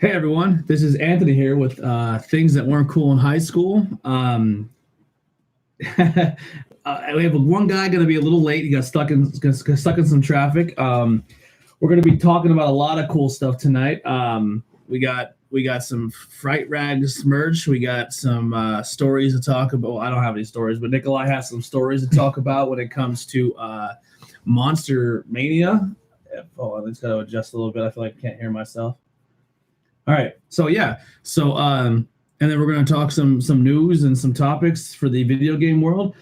Hey everyone, this is Anthony here with things that weren't cool in high school. We have one guy going to be a little late. He got stuck in some traffic. We're going to be talking about a lot of cool stuff tonight. We got some fright rags merch. We got some stories to talk about. Well, I don't have any stories, but Nikolai has some stories to talk about when it comes to Monster Mania. Oh, I just got to adjust a little bit. I feel like I can't hear myself. All right. And then we're going to talk some news and some topics for the video game world.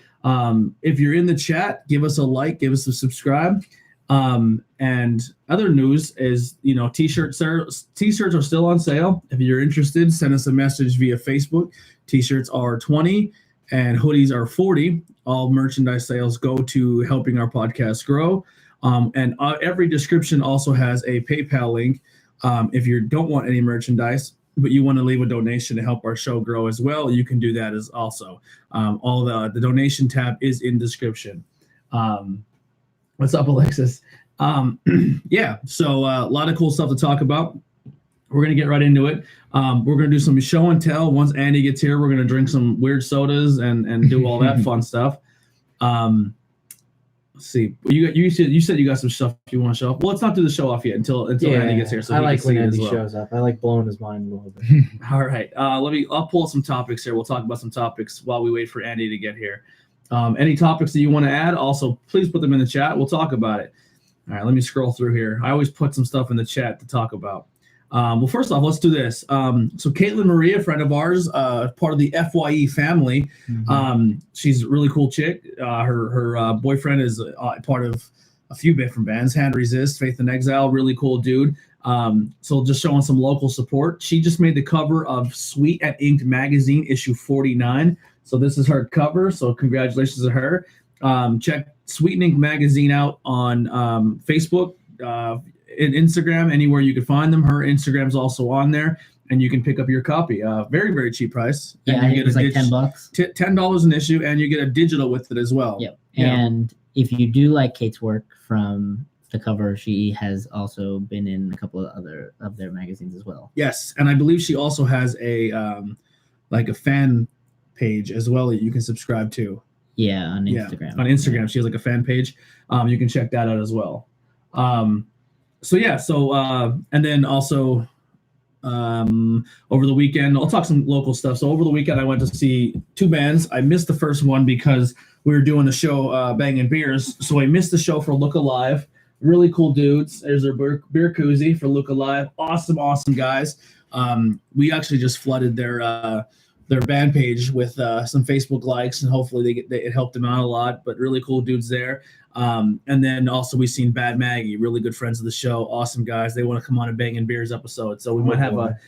If you're in the chat, give us a like, give us a subscribe. And other news is, t-shirts are still on sale. If you're interested, send us a message via Facebook. T-shirts are $20 and hoodies are $40. All merchandise sales go to helping our podcast grow. And every description also has a PayPal link. If you don't want any merchandise, but you want to leave a donation to help our show grow as well, you can do that as also. All the donation tab is in description. What's up, Alexis? So a lot of cool stuff to talk about. We're going to get right into it. We're going to do some show and tell. Once Andy gets here, we're going to drink some weird sodas and do all that fun stuff. Let's see. You said you got some stuff you want to show off. Well, let's not do the show off yet until Andy gets here. So I like when Andy shows up. I like blowing his mind a little bit. All right. I'll pull some topics here. We'll talk about some topics while we wait for Andy to get here. Any topics that you want to add, also please put them in the chat. We'll talk about it. All right. Let me scroll through here. I always put some stuff in the chat to talk about. Well, first off, let's do this. So Caitlin Marie, a friend of ours, part of the FYE family. She's a really cool chick. Her boyfriend is part of a few different bands, Hand Resist, Faith in Exile, really cool dude. So just showing some local support. She just made the cover of Sweet at Inked magazine, issue 49. So this is her cover. So congratulations to her. Check Sweet and Inked magazine out on Facebook, in Instagram, anywhere you can find them. Her Instagram's also on there, and you can pick up your copy. Very, very cheap price. Yeah, and you it's like $10. $10 an issue, and you get a digital with it as well. Yep. Yeah. And if you do like Kate's work from the cover, she has also been in a couple of other of their magazines as well. Yes, and I believe she also has a like a fan page as well that you can subscribe to. Yeah, on Instagram. On Instagram, she has like a fan page. You can check that out as well. And then also over the weekend, I'll talk some local stuff. So over the weekend, I went to see two bands. I missed the first one because we were doing the show Banging Beers. So I missed the show for Look Alive. Really cool dudes. There's their beer koozie for Look Alive. Awesome guys. We actually just flooded their band page with some Facebook likes, and hopefully it helped them out a lot. But really cool dudes there. And then also we've seen Bad Maggie, really good friends of the show, awesome guys. They want to come on a Bangin' Beers episode, so we might have a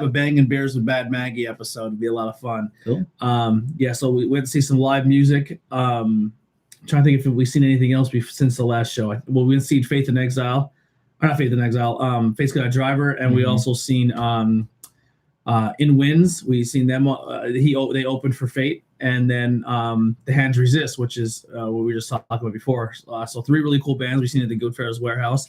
Bangin' Beers with Bad Maggie episode. It'd be a lot of fun. Cool. So we went to see some live music. Trying to think if we've seen anything else since the last show. We went to see Faith in Exile, or not Faith in Exile. Faith's Got a Driver, and we also seen In Winds. We seen them. They opened for Fate. And then the Hands Resist, which is what we were just talking about before. So three really cool bands we've seen at the Good Fair's Warehouse.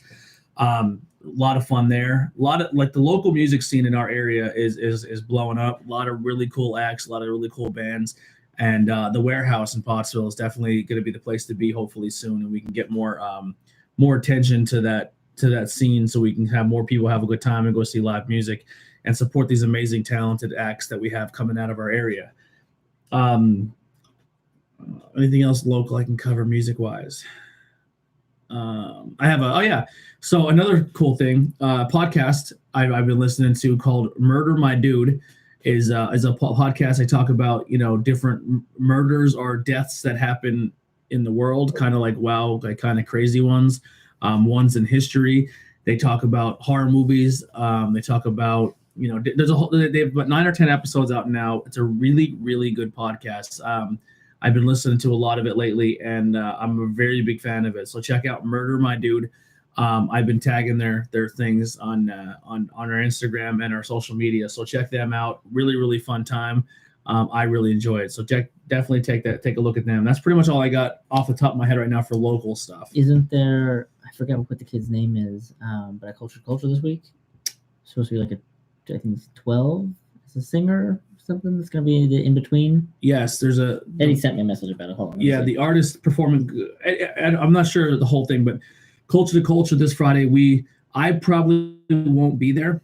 A lot of fun there. A lot of the local music scene in our area is blowing up. A lot of really cool acts, a lot of really cool bands. And the Warehouse in Pottsville is definitely going to be the place to be, hopefully soon, and we can get more attention to that scene, so we can have more people have a good time and go see live music and support these amazing, talented acts that we have coming out of our area. Anything else local I can cover music wise? So another cool thing, podcast I've been listening to called Murder My Dude is a podcast. I talk about, different murders or deaths that happen in the world, kind of like kind of crazy ones, ones in history. They talk about horror movies. They talk about, they have about 9 or 10 episodes out now. It's a really, really good podcast. I've been listening to a lot of it lately, and I'm a very big fan of it. So check out Murder My Dude. I've been tagging their things on our Instagram and our social media. So check them out. Really, really fun time. I really enjoy it. So definitely take a look at them. That's pretty much all I got off the top of my head right now for local stuff. Isn't there? I forget what the kid's name is. But I culture this week. It's supposed to be like a I think it's 12 as a singer, something that's going to be the in between. Yes, there's a. Eddie sent me a message about it. Hold on. Yeah, the artist performing. I'm not sure the whole thing, but Culture to Culture this Friday. I probably won't be there.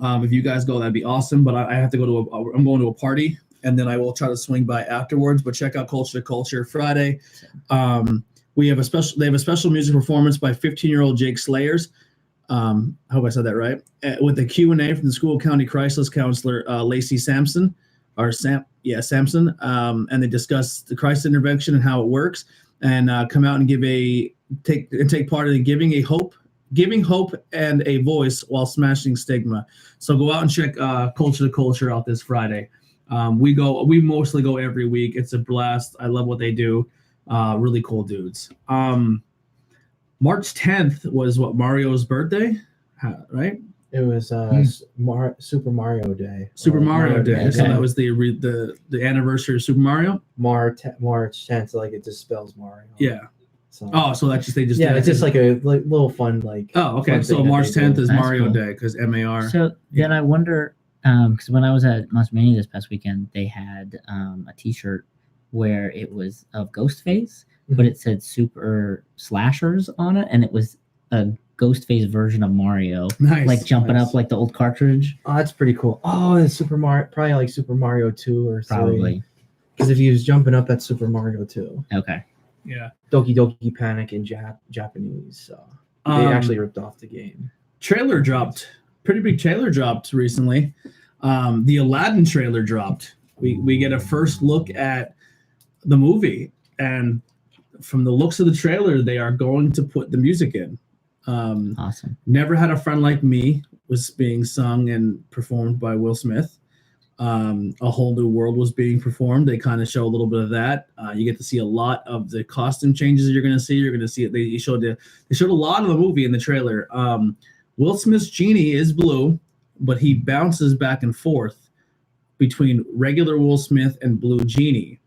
If you guys go, that'd be awesome. But I have to go to I'm going to a party, and then I will try to swing by afterwards. But check out Culture to Culture Friday. They have a special music performance by 15-year-old Jake Slayers. I hope I said that right. With a Q&A from the School County Crisis Counselor Lacey Sampson, Sampson, and they discuss the crisis intervention and how it works, and come out and take part in giving hope and a voice while smashing stigma. So go out and check Culture to Culture out this Friday. We mostly go every week. It's a blast. I love what they do. Really cool dudes. March 10th was Mario's birthday, right? It was Super Mario Day. Super Mario Day. So that was the anniversary of Super Mario. March 10th, like it just spells Mario. Yeah. So, they just it's just like a little fun Oh, okay. So March 10th is Mario Day because MAR. So then I wonder, because when I was at Mania this past weekend, they had a T-shirt where it was of Ghostface, but it said Super Slashers on it, and it was a Ghostface version of Mario, like jumping up like the old cartridge. Oh, that's pretty cool. Oh, it's Super Mario, probably like Super Mario 2 or 3. Probably. Because if he was jumping up, that's Super Mario 2. Okay. Yeah. Doki Doki Panic in Japanese. So they actually ripped off the game. Trailer dropped. Pretty big trailer dropped recently. The Aladdin trailer dropped. We get a first look at the movie, and from the looks of the trailer, they are going to put the music in. Awesome. Never Had a Friend Like Me was being sung and performed by Will Smith. A Whole New World was being performed. They kind of show a little bit of that. You get to see a lot of the costume changes that you're going to see. You're going to see it. They showed a lot of the movie in the trailer. Will Smith's genie is blue, but he bounces back and forth between regular Will Smith and blue genie.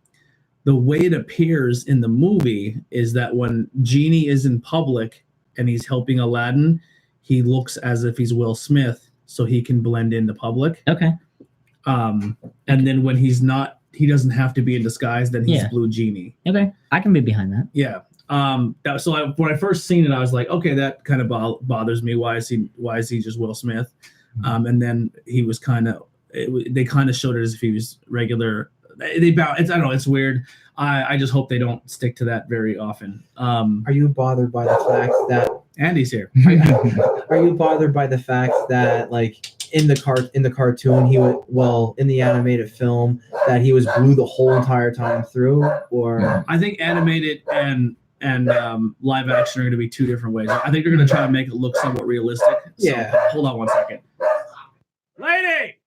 The way it appears in the movie is that when Genie is in public and he's helping Aladdin, he looks as if he's Will Smith so he can blend into public. Okay. And then when he's not, he doesn't have to be in disguise, then he's Blue Genie. Okay. I can be behind that. Yeah. When I first seen it, I was like, okay, that kind of bothers me. Why is he just Will Smith? And then he was they kind of showed it as if he was regular. I don't know. It's weird. I just hope they don't stick to that very often. Are you bothered by the fact that Andy's here? Are you bothered by the fact that, like, in the cartoon, in the animated film, that he was blue the whole entire time through? Or I think animated and live action are going to be two different ways. I think they're going to try to make it look somewhat realistic. So, hold on one second, lady.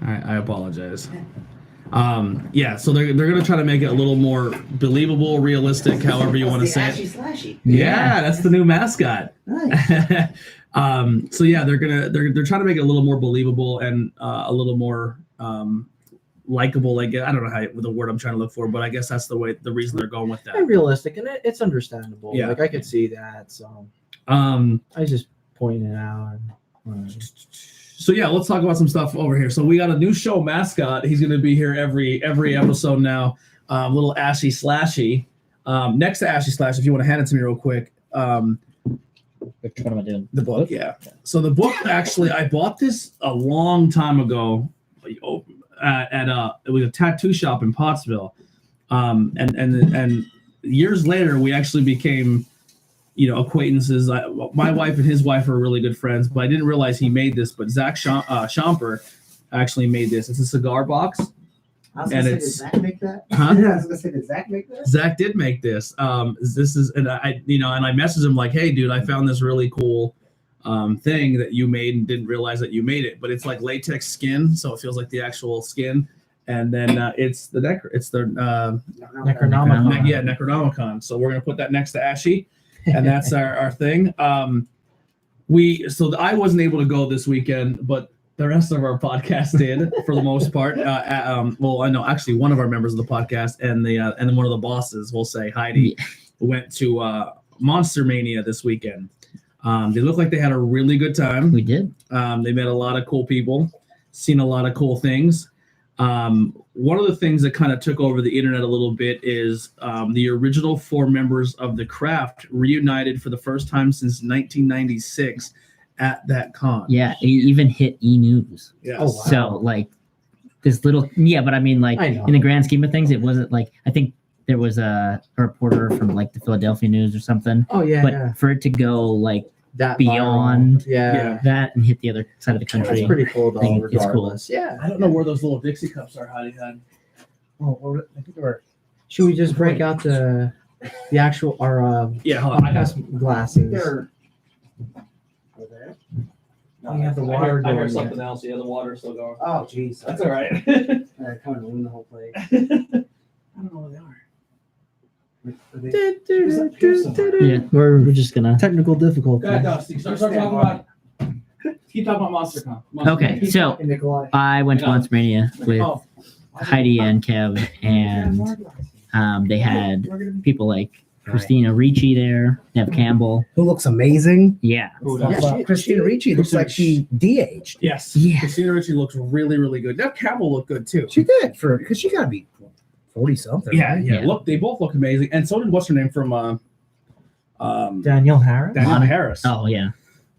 I apologize. So they're going to try to make it a little more believable, realistic, however you want to say it. Slashy. Yeah, that's the new mascot. Nice. They're trying to make it a little more believable and a little more likable. Like, I don't know the word I'm trying to look for, but I guess that's the reason they're going with that. And realistic, and it's understandable. Yeah. Like, I could see that. So I was just pointing it out. So yeah, let's talk about some stuff over here. So we got a new show mascot. He's going to be here every episode now. Little Ashy Slashy. Next to Ashy Slash, if you want to hand it to me real quick. Which one am I doing? The book, yeah. So the book, actually, I bought this a long time ago at it was a tattoo shop in Pottsville, and years later we actually became acquaintances. My wife and his wife are really good friends, but I didn't realize he made this. But Zach Schomper actually made this. It's a cigar box. I was going to say, did Zach make that? Huh? I was going to say, did Zach make that? Zach did make this. This is, and I messaged him like, hey, dude, I found this really cool thing that you made and didn't realize that you made it. But it's like latex skin, so it feels like the actual skin. And then it's the Necronomicon. Yeah, Necronomicon. So we're gonna put that next to Ashy, and that's our thing. I wasn't able to go this weekend, but the rest of our podcast did for the most part. I know actually one of our members of the podcast and then one of the bosses, we'll say Heidi, went to Monster Mania this weekend. They look like they had a really good time. We did. They met a lot of cool people, seen a lot of cool things. One of the things that kind of took over the internet a little bit is the original 4 members of the craft reunited for the first time since 1996 at that con. Yeah, it even hit E! News. Yes. Oh, wow. So like this little, yeah, but I mean, like I know. in the grand scheme of things, it wasn't like, I think there was a reporter from like the Philadelphia News or something, Oh yeah, but yeah. for it to go like That beyond viral. Yeah. Yeah. that and hit the other side of the That's country. pretty cool though. Think it's cool. Regardless, yeah. I don't know where those little Dixie cups are hiding. I think they were. Should we just break out the actual our Yeah, hold on. I got glasses? They're over there. We have the water I heard going, something else. Yeah, the water's still going. Oh, jeez. That's all right. They're coming to ruin the whole place. I don't know where they are. Yeah, we're just gonna. Technical difficulty. Go ahead, Dusty. Start talking about. Keep talking about MonsterCon. Okay, so And Nikolai. I went to Monster Mania with Oh, Heidi and Kev, and they had people like Christina Ricci there, Nev Campbell. Who looks amazing. Yeah, who Yeah, does? Christina Ricci looks like she de-aged. Yes. Yeah. Christina Ricci looks really, really good. Nev Campbell looked good too. She did because she gotta be 40 something. Yeah, right? yeah. Yeah. Look, they both look amazing. And so did what's her name from Danielle Harris. Danielle Monica. Harris. Oh yeah.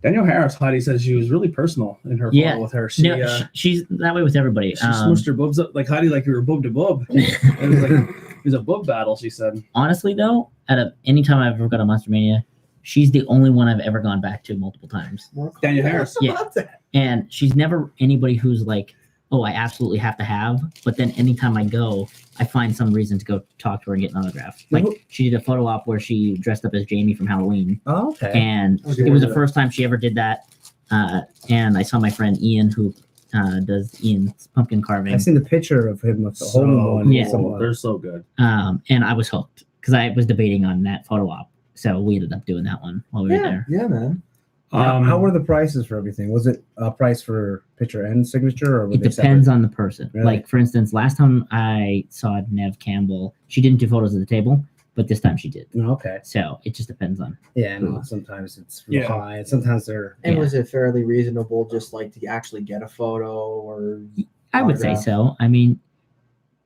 Danielle Harris, Heidi says she was really personal in her Yeah. photo with her. She, No, she's that way with everybody. she smooshed her boobs up like Heidi, like you were boob to boob. It was like it was a boob battle, she said. Honestly, though, out of any time I've ever gone to Monster Mania, she's the only one I've ever gone back to multiple times. Danielle Harris. Yeah. And she's never anybody who's like, oh, I absolutely have to have. But then anytime I go, I find some reason to go talk to her and get an autograph. Like she did a photo op where she dressed up as Jamie from Halloween. Oh, okay. And Okay. it was the first time she ever did that. And I saw my friend Ian, who does Ian's pumpkin carving. I've seen the picture of him with the So whole one. Yeah. cool. They're so good. And I was hooked because I was debating on that photo op. So we ended up doing that one while we were there. Yeah, man. How were the prices for everything? Was it a price for picture and signature, or were It they depends separate? on the person. Really? Like, for instance, last time I saw Nev Campbell, she didn't do photos of the table, but this time she did. Oh, okay. So it just depends on. Yeah, no, sometimes it's real Yeah. high, and sometimes they're. And Yeah. was it fairly reasonable just like to actually get a photo or I would say Autograph. so. I mean,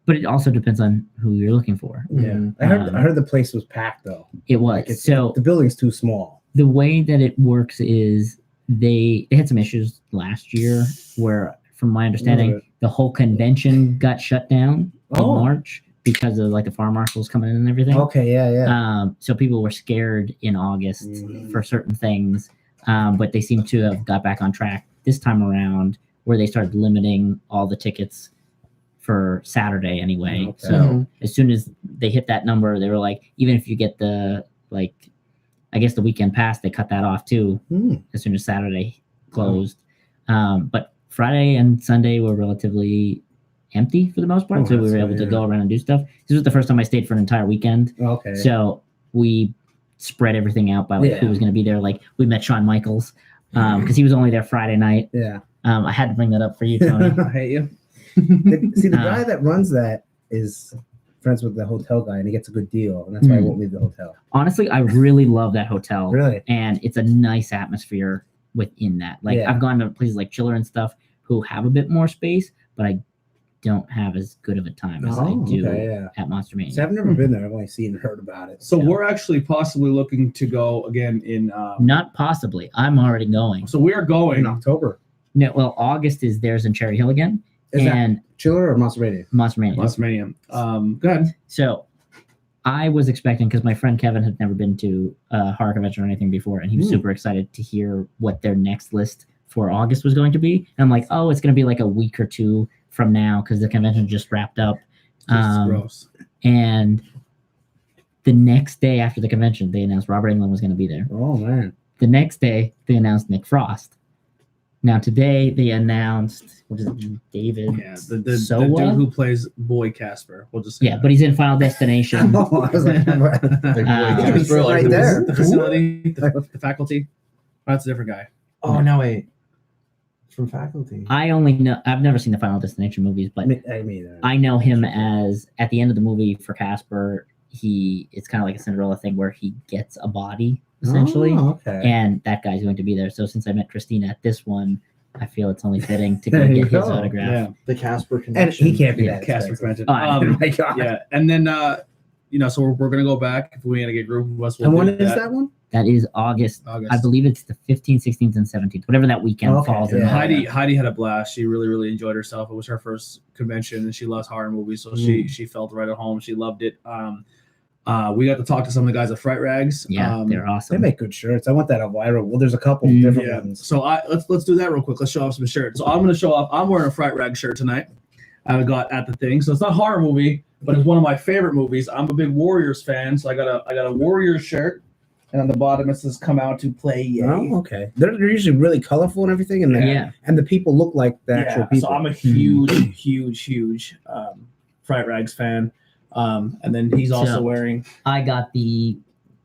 but it also depends on who you're looking for. Yeah, Mhm. I heard the place was packed though. It was. Like it's, So the building's too small. the way that it works is they had some issues last year where, from my understanding, Remember the whole convention got shut down in Oh. March because of like the fire marshals coming in and everything. Okay, yeah. So people were scared in August Mhm. for certain things, but they seem to have got back on track this time around, where they started limiting all the tickets for Saturday anyway. Okay. So Mhm. as soon as they hit that number, they were like, even if you get the I guess the weekend pass, they cut that off too Hmm. as soon as Saturday closed. But Friday and Sunday were relatively empty for the most part, Oh, so we that's were right, able to yeah. go around and do stuff. This was the first time I stayed for an entire weekend. Okay. So we spread everything out by like who Yeah. was going to be there. Like we met Shawn Michaels because he was only there Friday night. yeah. I had to bring that up for you, Tony. I hate you. See, the Uh, guy that runs that is friends with the hotel guy, and he gets a good deal, and that's why I Hmm. won't leave the hotel. Honestly, I really love that hotel, Really? and it's a nice atmosphere within that. Like Yeah. I've gone to places like Chiller and stuff who have a bit more space, but I don't have as good of a time as I do Oh, okay, yeah. at Monster Mania. See, I've never been there. I've only seen and heard about it. So Yeah. we're actually possibly looking to go again in. Not possibly. I'm already going. So we are going. in October. No, well, August is theirs in Cherry Hill again, Is that and Chiller or Monster Mania? Monster Mania. Monster Mania. Go ahead. So I was expecting, because my friend Kevin had never been to a horror convention or anything before, and he was Hmm. super excited to hear what their next list for August was going to be. And I'm like, oh, it's going to be like a week or two from now because the convention just wrapped up. This is gross. And the next day after the convention, they announced Robert Englund was going to be there. Oh man. The next day, they announced Nick Frost. Now today, they announced, what is it, David? Yeah, the Sowa? dude who plays Boy Casper. We'll just say Yeah, that. but he's in Final Destination. Oh, I was like, He could be sitting right there. The facility, the faculty. Oh, that's a different guy. Oh no, wait. From faculty. I've never seen the Final Destination movies, but me either. I know him as at the end of the movie for Casper. It's kind of like a Cinderella thing where he gets a body essentially. Oh, okay. And that guy's going to be there. So since I met Christina at this one, I feel it's only fitting to go There you get his go. autograph. Yeah, The Casper And connection. he can't be Yeah, that Casper expensive. convention. Oh, Oh my god. Yeah, and then so we're gonna go back if we want to get a group of us. We'll And when do is that one? That is August. August. I believe it's the 15th, 16th, and 17th, whatever that weekend Okay, falls in. yeah. Heidi had a blast. She really enjoyed herself. It was her first convention, and she loves horror movies, so she felt right at home. She loved it. We got to talk to some of the guys at Fright Rags. Yeah, they're They awesome. make good shirts. I want that Elvira. Well, there's a couple Mm, different Yeah. ones. So let's do that real quick. Let's show off some shirts. So I'm gonna show off. I'm wearing a Fright Rag shirt tonight. I got at the thing. So it's not a horror movie, but it's one of my favorite movies. I'm a big Warriors fan, so I got a Warriors shirt, and on the bottom it says "Come out to play." Yay. Oh, okay. They're usually really colorful and everything, and Yeah. and the people look like the actual people. So I'm a huge Fright Rags fan. And then he's also So- wearing. I got for the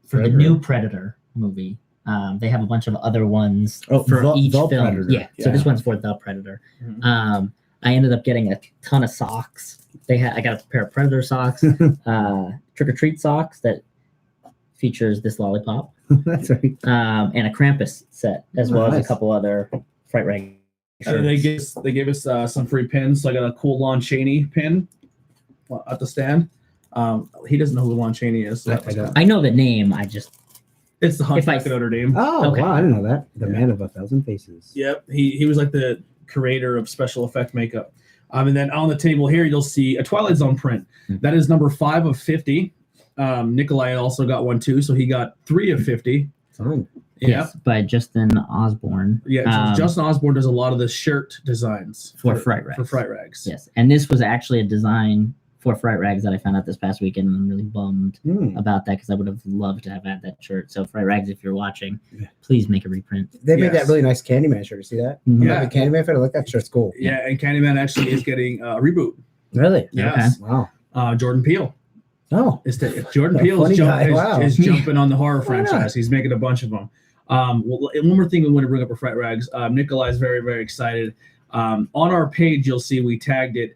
Predator. new Predator movie. They have a bunch of other ones Oh, for the each film. Predator. Yeah, so Yeah. this one's for the Predator. Mhm. I ended up getting a ton of socks. I got a pair of Predator socks, trick or treat socks that features this lollipop, That's right. and a Krampus set, as well as Nice. a couple other Fright Rag And they shirts. gave us some free pins. So I got a cool Lon Chaney pin at the stand. He doesn't know who Lon Chaney is. So that was I don't. cool. I know the name. I just It's the If I- Hunchback of Notre Dame. Oh, Okay. wow. I didn't know that. The Yeah. man of 1,000 faces. Yep, he was like the creator of special effect makeup. And then on the table here, you'll see a Twilight Zone print. Hmm. That is number 5 of 50. Nikolai also got one too, so he got 3 of 50. Fine. Yeah, yes, by Justin Osborne. yeah. So Justin Osborne does a lot of the shirt designs For Fright Rags. For Fright Rags. Yes, and this was actually a design for Fright Rags that I found out this past weekend, and I'm really bummed Hmm. about that because I would have loved to have had that shirt. So Fright Rags, if you're watching, Yeah. please make a reprint. They made Yes. that really nice Candyman shirt. You see that? Mhm. Yeah. The Candyman shirt. I like that shirt's cool. Yeah, and Candyman actually is getting a reboot. Really? Yes, Wow. Jordan Peele. Oh. Jordan A Peele funny is, guy, wow. is jumping on the horror Why not? franchise. He's making a bunch of them. Well, and one more thing we want to bring up for Fright Rags. Nikolai is very excited. On our page, you'll see we tagged it.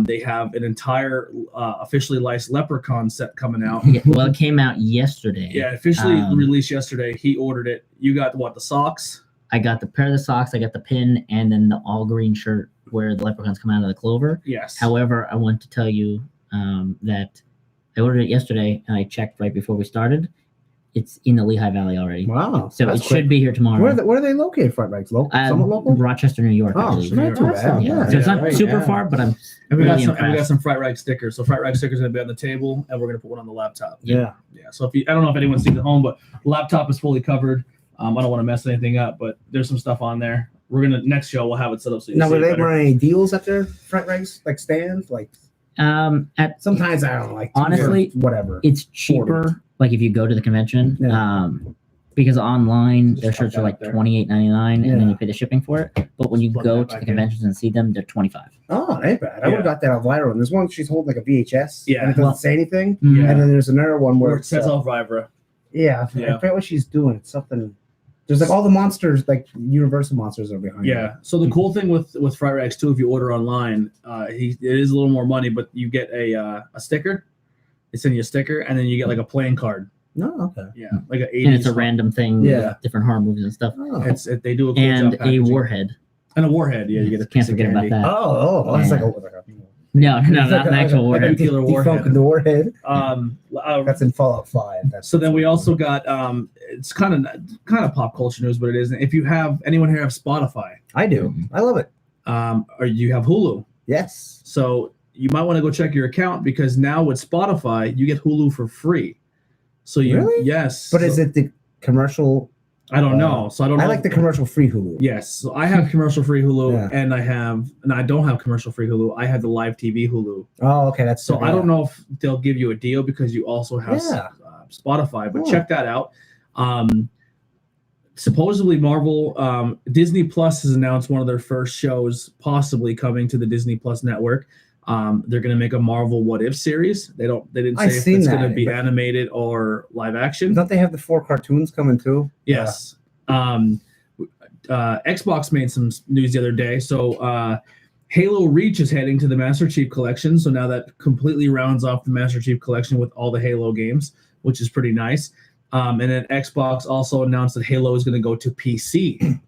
They have an entire officially licensed Leprechaun set coming out. Yeah, well, it came out yesterday. Yeah, officially Um, released yesterday. He ordered it. You got what? The socks? I got the pair of the socks, I got the pin, and then the all green shirt where the leprechauns come out of the clover. Yes. However, I want to tell you that I ordered it yesterday, and I checked right before we started. It's in the Lehigh Valley already. Wow. So That's it should quick. be here tomorrow. Where are they located, Fright Rags? Local? Somewhat local? Rochester, New York, I Oh, believe. not too bad. Yeah. Yeah. So it's not right, super yeah. far, but I'm And we got really some. And we got impressed. some Fright Rag stickers. So Fright Rag stickers are gonna be on the table, and we're gonna put one on the laptop. Yeah. Yeah. So I don't know if anyone sees at home, but laptop is fully covered. I don't want to mess anything up, but there's some stuff on there. We're gonna next show we'll have it set up so you Now, see were it they better. running any deals at their Fright Rags? Like stands? Like at sometimes I don't know, like Honestly, whatever. it's cheaper like if you go to the convention. Yeah. Because online Just their tuck shirts that are up like there. $28.99 and then Yeah. you pay the shipping for it. But when you Plug go that to back the in. conventions and see them, they're $25. Oh, that ain't bad. I would have Yeah. got that Elvira one. There's one she's holding like a VHS. Yeah. And it doesn't Well- say anything. Yeah. And then there's another one Where where it says Elvira. yeah, Yeah. I forget what she's doing. It's something. There's like all the monsters, like Universal monsters, are behind. Yeah. So the cool thing with Fright Rags too, if you order online, it is a little more money, but you get a sticker. They send you a sticker, and then you get like a playing card. No, okay. Yeah, like an 80s. And it's a random thing Yeah. with different horror movies and stuff. Oh, They do a cool And job a packaging. warhead. And a warhead. Yeah, you get a Can't piece of forget about candy. that. that's Yeah. like a No, not like an actual like a warhead. nuclear warhead. Defunct the warhead. That's That's in Fallout 5. That's so then we also got it's kind of pop culture news, but it isn't. If you have anyone here have Spotify, I do. I love it. or you have Hulu, Yes. so you might want to go check your account because now with Spotify you get Hulu for free. So you Really? yes, But is it the commercial? I don't know. So I don't know. I like the commercial free Hulu. Yes, so I have commercial free Hulu, Yeah. and I don't have commercial free Hulu. I have the live TV Hulu. Oh, okay. That's So I don't know if they'll give you a deal because you also have Yeah. Spotify, but Oh. check that out. Supposedly Marvel, Disney Plus has announced one of their first shows possibly coming to the Disney Plus network. They're going to make a Marvel What If series. They didn't say I've if seen it's going to that, be but- animated or live action. Don't they have the 4 cartoons coming too? Yes. Xbox made some news the other day. So Halo Reach is heading to the Master Chief Collection. So now that completely rounds off the Master Chief Collection with all the Halo games, which is pretty nice. And then Xbox also announced that Halo is going to go to PC.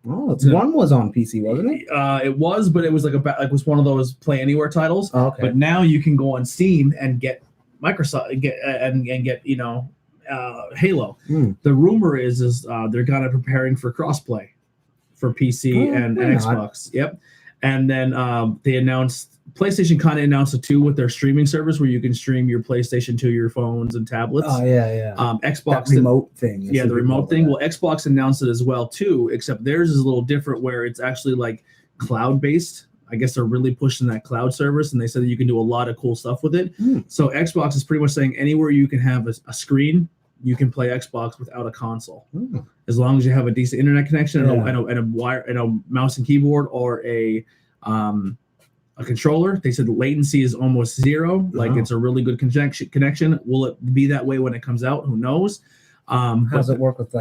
Oh, one was on PC, wasn't it? It was, but it was like it was one of those Play Anywhere titles. Oh, okay. But now you can go on Steam and get Microsoft get Halo. The rumor is they're kind of preparing for crossplay for PC and Xbox. Yep. And then they announced PlayStation kind of announced it too with their streaming service where you can stream your PlayStation to your phones and tablets. Oh yeah. Xbox that remote thing. Yeah, the remote thing. Well, Xbox announced it as well too, except theirs is a little different where it's actually like cloud based. I guess they're really pushing that cloud service, and they said that you can do a lot of cool stuff with it. So Xbox is pretty much saying anywhere you can have a screen, you can play Xbox without a console, as long as you have a decent internet connection and a wire and a mouse and keyboard or a controller. They said the latency is almost zero. Like it's a really good connection. Will it be that way when it comes out? Who knows? How does it work with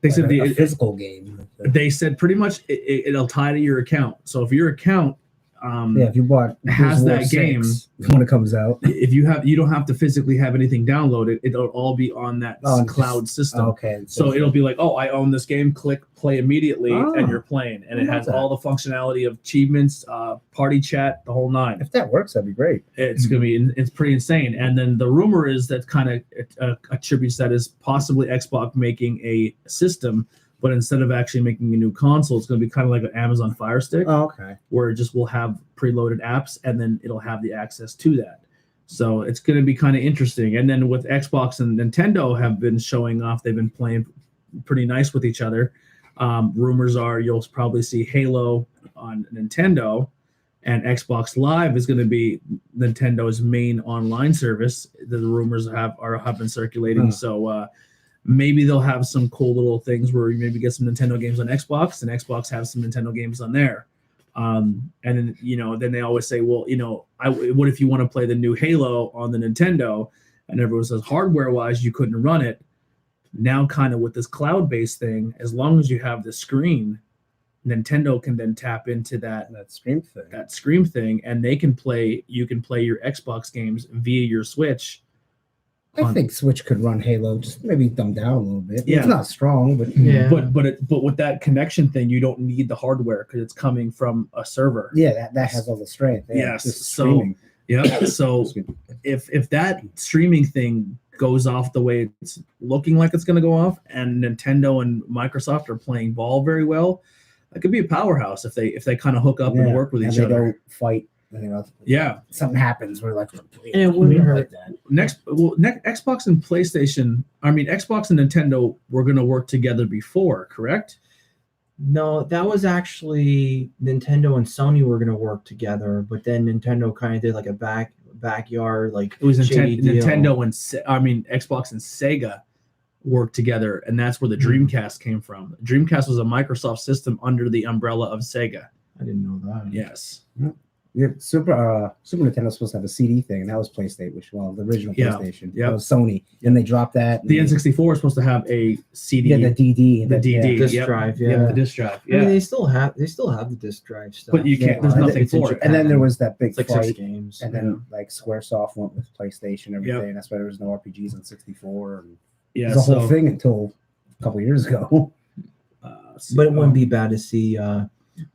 they said a physical game? They said pretty much it'll tie to your account. So if your account if you bought has that 6 game when it comes out, if you don't have to physically have anything downloaded. It'll all be on that cloud system. Okay. So it'll be like, oh, I own this game. Click play immediately, and you're playing, and it has all the functionality of achievements, party chat, the whole nine. If that works, that'd be great. It's gonna be it's pretty insane. And then the rumor is that kind of attributes that is possibly Xbox making a system. But instead of actually making a new console, it's going to be kind of like an Amazon Fire Stick, where it just will have preloaded apps, and then it'll have the access to that. So it's going to be kind of interesting. And then with Xbox and Nintendo have been showing off, they've been playing pretty nice with each other. Rumors are you'll probably see Halo on Nintendo, and Xbox Live is going to be Nintendo's main online service. The rumors have been circulating. So maybe they'll have some cool little things where you maybe get some Nintendo games on Xbox, and Xbox have some Nintendo games on there. And then then they always say, well, what if you want to play the new Halo on the Nintendo? And everyone says hardware wise you couldn't run it. Now kind of with this cloud-based thing, as long as you have the screen, Nintendo can then tap into that Scream thing, and you can play your Xbox games via your Switch. I think Switch could run Halo, just maybe dumbed down a little bit. Yeah. It's not strong, but but with that connection thing, you don't need the hardware because it's coming from a server. Yeah, that has all the strength. Yes. So if that streaming thing goes off the way it's looking like it's going to go off, and Nintendo and Microsoft are playing ball very well, it could be a powerhouse if they kind of hook up and work with each other. They don't fight. Something happens where and it wouldn't hurt that. Xbox and PlayStation, Xbox and Nintendo were going to work together before, correct? No, that was actually Nintendo and Sony were going to work together, but then Nintendo kind of did like a backyard like it was Nintendo and Xbox and Sega worked together, and that's where the Dreamcast came from. Dreamcast was a Microsoft system under the umbrella of Sega. I didn't know that. Yes. Yeah, Super Nintendo was supposed to have a CD thing, and that was PlayStation. The original PlayStation. Yeah. That was Sony, and they dropped that. The N64 is supposed to have a CD. Yeah, the DD, disc drive. Yeah, the disc drive. Yeah, I mean, they still have the disc drive stuff, but you can't. There's nothing for it. And then there was that big like fight, 6 games, and then like SquareSoft went with PlayStation and everything. That's why there was no RPGs on 64. And it was the whole thing until a couple years ago. But it wouldn't be bad to see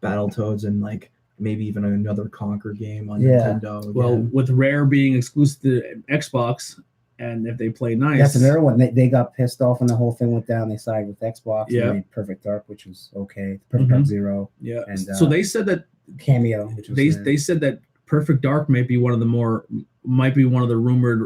Battletoads and like maybe even another Conquer game on Nintendo. Again. Well, with Rare being exclusive to Xbox, and if they play nice, that's another one. They got pissed off when the whole thing went down. They sided with Xbox. Yeah, and made Perfect Dark, which was okay. Perfect Dark Zero. Yeah, and so they said that Cameo. Which was they said that Perfect Dark might be one of the rumored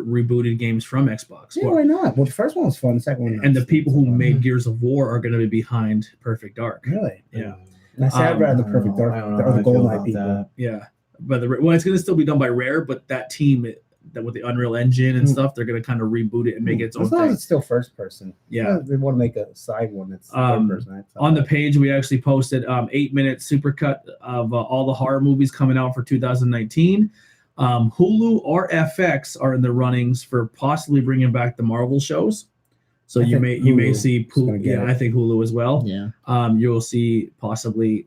rebooted games from Xbox. Yeah, why not? Well, the first one was fun. The second one, and the people who made Gears of War are going to be behind Perfect Dark. Really? Yeah. And I said I'd rather the Perfect Dark or the GoldenEye people. That. Yeah, but it's going to still be done by Rare, but that team that with the Unreal Engine and stuff, they're going to kind of reboot it and make it its own as long thing. as it's still first person. Yeah, they want to make a side one that's third person. On the page, we actually posted 8-minute supercut of all the horror movies coming out for 2019. Hulu or FX are in the runnings for possibly bringing back the Marvel shows. So you may see Hulu. I think Hulu as well. Yeah. You'll see possibly.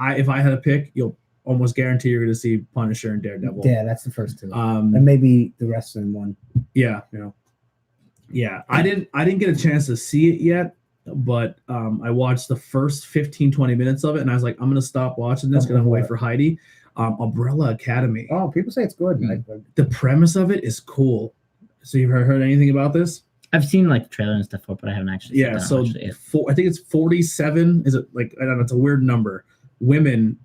If I had to pick, you'll almost guarantee you're going to see Punisher and Daredevil. Yeah, that's the first two. And maybe the rest in one. Yeah. Yeah, I didn't get a chance to see it yet, but I watched the first 15-20 minutes of it, and I was like, I'm gonna stop watching this because I'm waiting for Heidi. Umbrella Academy. Oh, people say it's good. The premise of it is cool. So you've heard anything about this? I've seen like the trailer and stuff for it, but I haven't actually. Yeah, so I think it's 47. Is it like, I don't know? It's a weird number. Women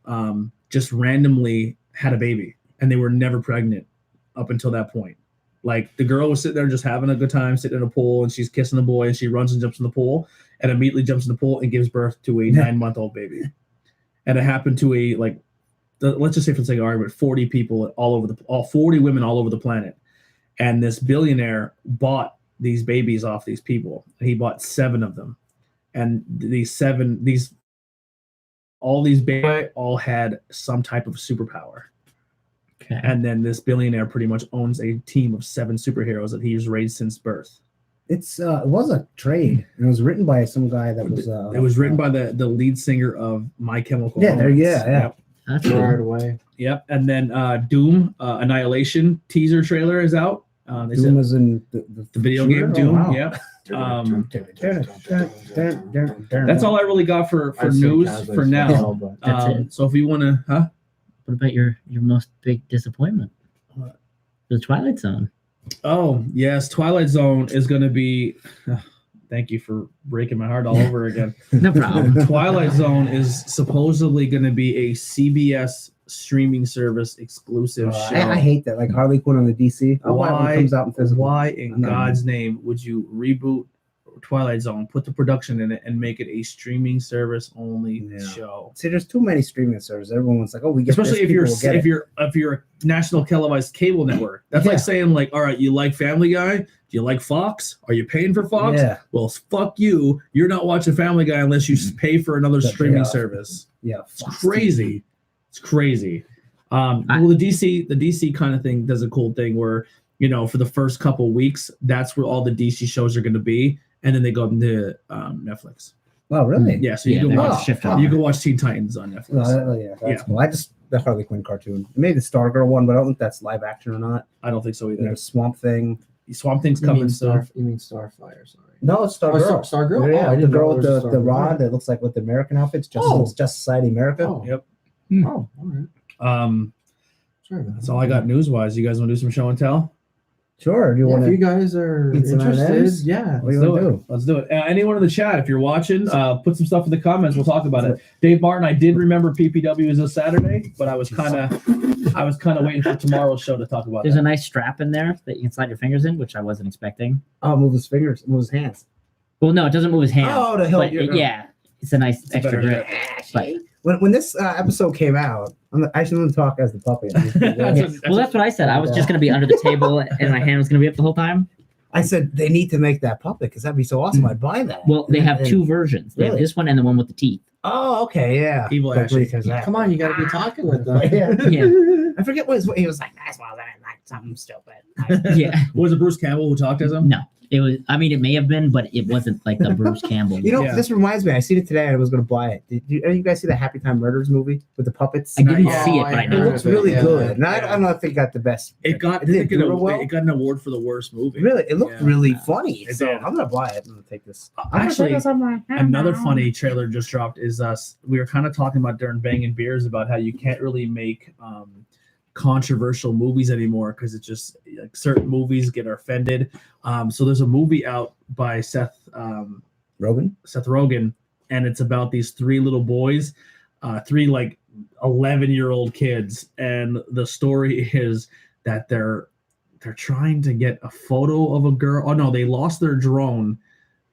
just randomly had a baby, and they were never pregnant up until that point. Like the girl was sitting there just having a good time, sitting in a pool, and she's kissing the boy, and she runs and jumps in the pool, and immediately jumps in the pool and gives birth to a 9-month-old baby. And it happened to let's just say for the sake of argument, 40 people all over 40 women all over the planet. And this billionaire bought these babies off these people. He bought 7 of them. And all these babies all had some type of superpower. Okay. And then this billionaire pretty much owns a team of 7 superheroes that he's raised since birth. It was a trade. It was written by some guy that was. It was written by the lead singer of My Chemical Romance. Yeah. Yep. That's Right cool. away. Yep. And then Doom Annihilation teaser trailer is out. Doom was in the video shooter? game Doom. Oh, wow. Yep. That's That's all I really got for news for now. That's it. So if you want to, What about your most big disappointment? What? The Twilight Zone. Oh yes, Twilight Zone is going to be. Thank you for breaking my heart all over again. No problem. Twilight Zone is supposedly going to be a CBS streaming service exclusive show. I hate that. Like Harley Quinn on the DC. Why? It comes out in physical. Why in God's name would you reboot Twilight Zone, put the production in it, and make it a streaming service only show? See, there's too many streaming services. Everyone's like, "Oh, we get." Especially this, if you're a national televised cable network. That's like saying like, all right, you like Family Guy? Do you like Fox? Are you paying for Fox? Yeah. Well, fuck you. You're not watching Family Guy unless you pay for another streaming service. Yeah, it's crazy. It's crazy. Well, the DC kind of thing does a cool thing where, for the first couple weeks, that's where all the DC shows are going to be, and then they go into Netflix. Oh, really? Yeah. So you can watch Teen Titans on Netflix. That's cool. The Harley Quinn cartoon. Maybe the Stargirl one, but I don't think that's live action or not. I don't think so either. There's Swamp Thing. Swamp Thing's coming soon. You mean Starfire? Sorry. No, it's Stargirl. Stargirl. Yeah, I the didn't know girl it with was the rod that looks like with the American outfits. Just Society America. Oh. Yep. Oh, all right. Sorry, That's all I got news wise. You guys want to do some show and tell? Sure. Do you want if to? you guys are eat some interested, M&Ms? yeah. What do you want to do? Let's do it. Anyone in the chat, if you're watching, put some stuff in the comments. We'll talk about it. Dave Martin, I did remember PPW is this Saturday, but I was kind of waiting for tomorrow's show to talk about. There's a nice strap in there that you can slide your fingers in, which I wasn't expecting. Oh, move his fingers, move his hands. Well, no, it doesn't move his hands. Oh, to help you. It's a nice extra grip. But when this episode came out, I should to talk as the puppy. Well, that's what I said. I was just going to be under the table and my hand was going to be up the whole time. I said they need to make that puppet because that'd be so awesome. I'd buy that. Well, they have 2 versions. They have this one and the one with the teeth. Oh, okay, yeah. Evil Ashley. Come on, you got to be talking with them. Yeah. I forget what he was like. That's why I like something stupid. Yeah. Was it Bruce Campbell who talked as him? No. It was. I mean, it may have been, but it wasn't like the Bruce Campbell. This reminds me. I seen it today, and I was going to buy it. Did you guys see the Happy Time Murders movie with the puppets? I didn't see it, but I It know looks really good. And I don't know if it got the best. It got an award for the worst movie. Really, it looked really funny. It So did. I'm going to buy it. I'm going to take this. Actually, another funny trailer just dropped is us. We were kind of talking about during Banging Beers about how you can't really make controversial movies anymore because it's just like certain movies get offended. So there's a movie out by Seth Rogen, and it's about these 3 little boys, 3 like 11-year-old kids, and the story is that they're trying to get a photo of a girl. Oh no, they lost their drone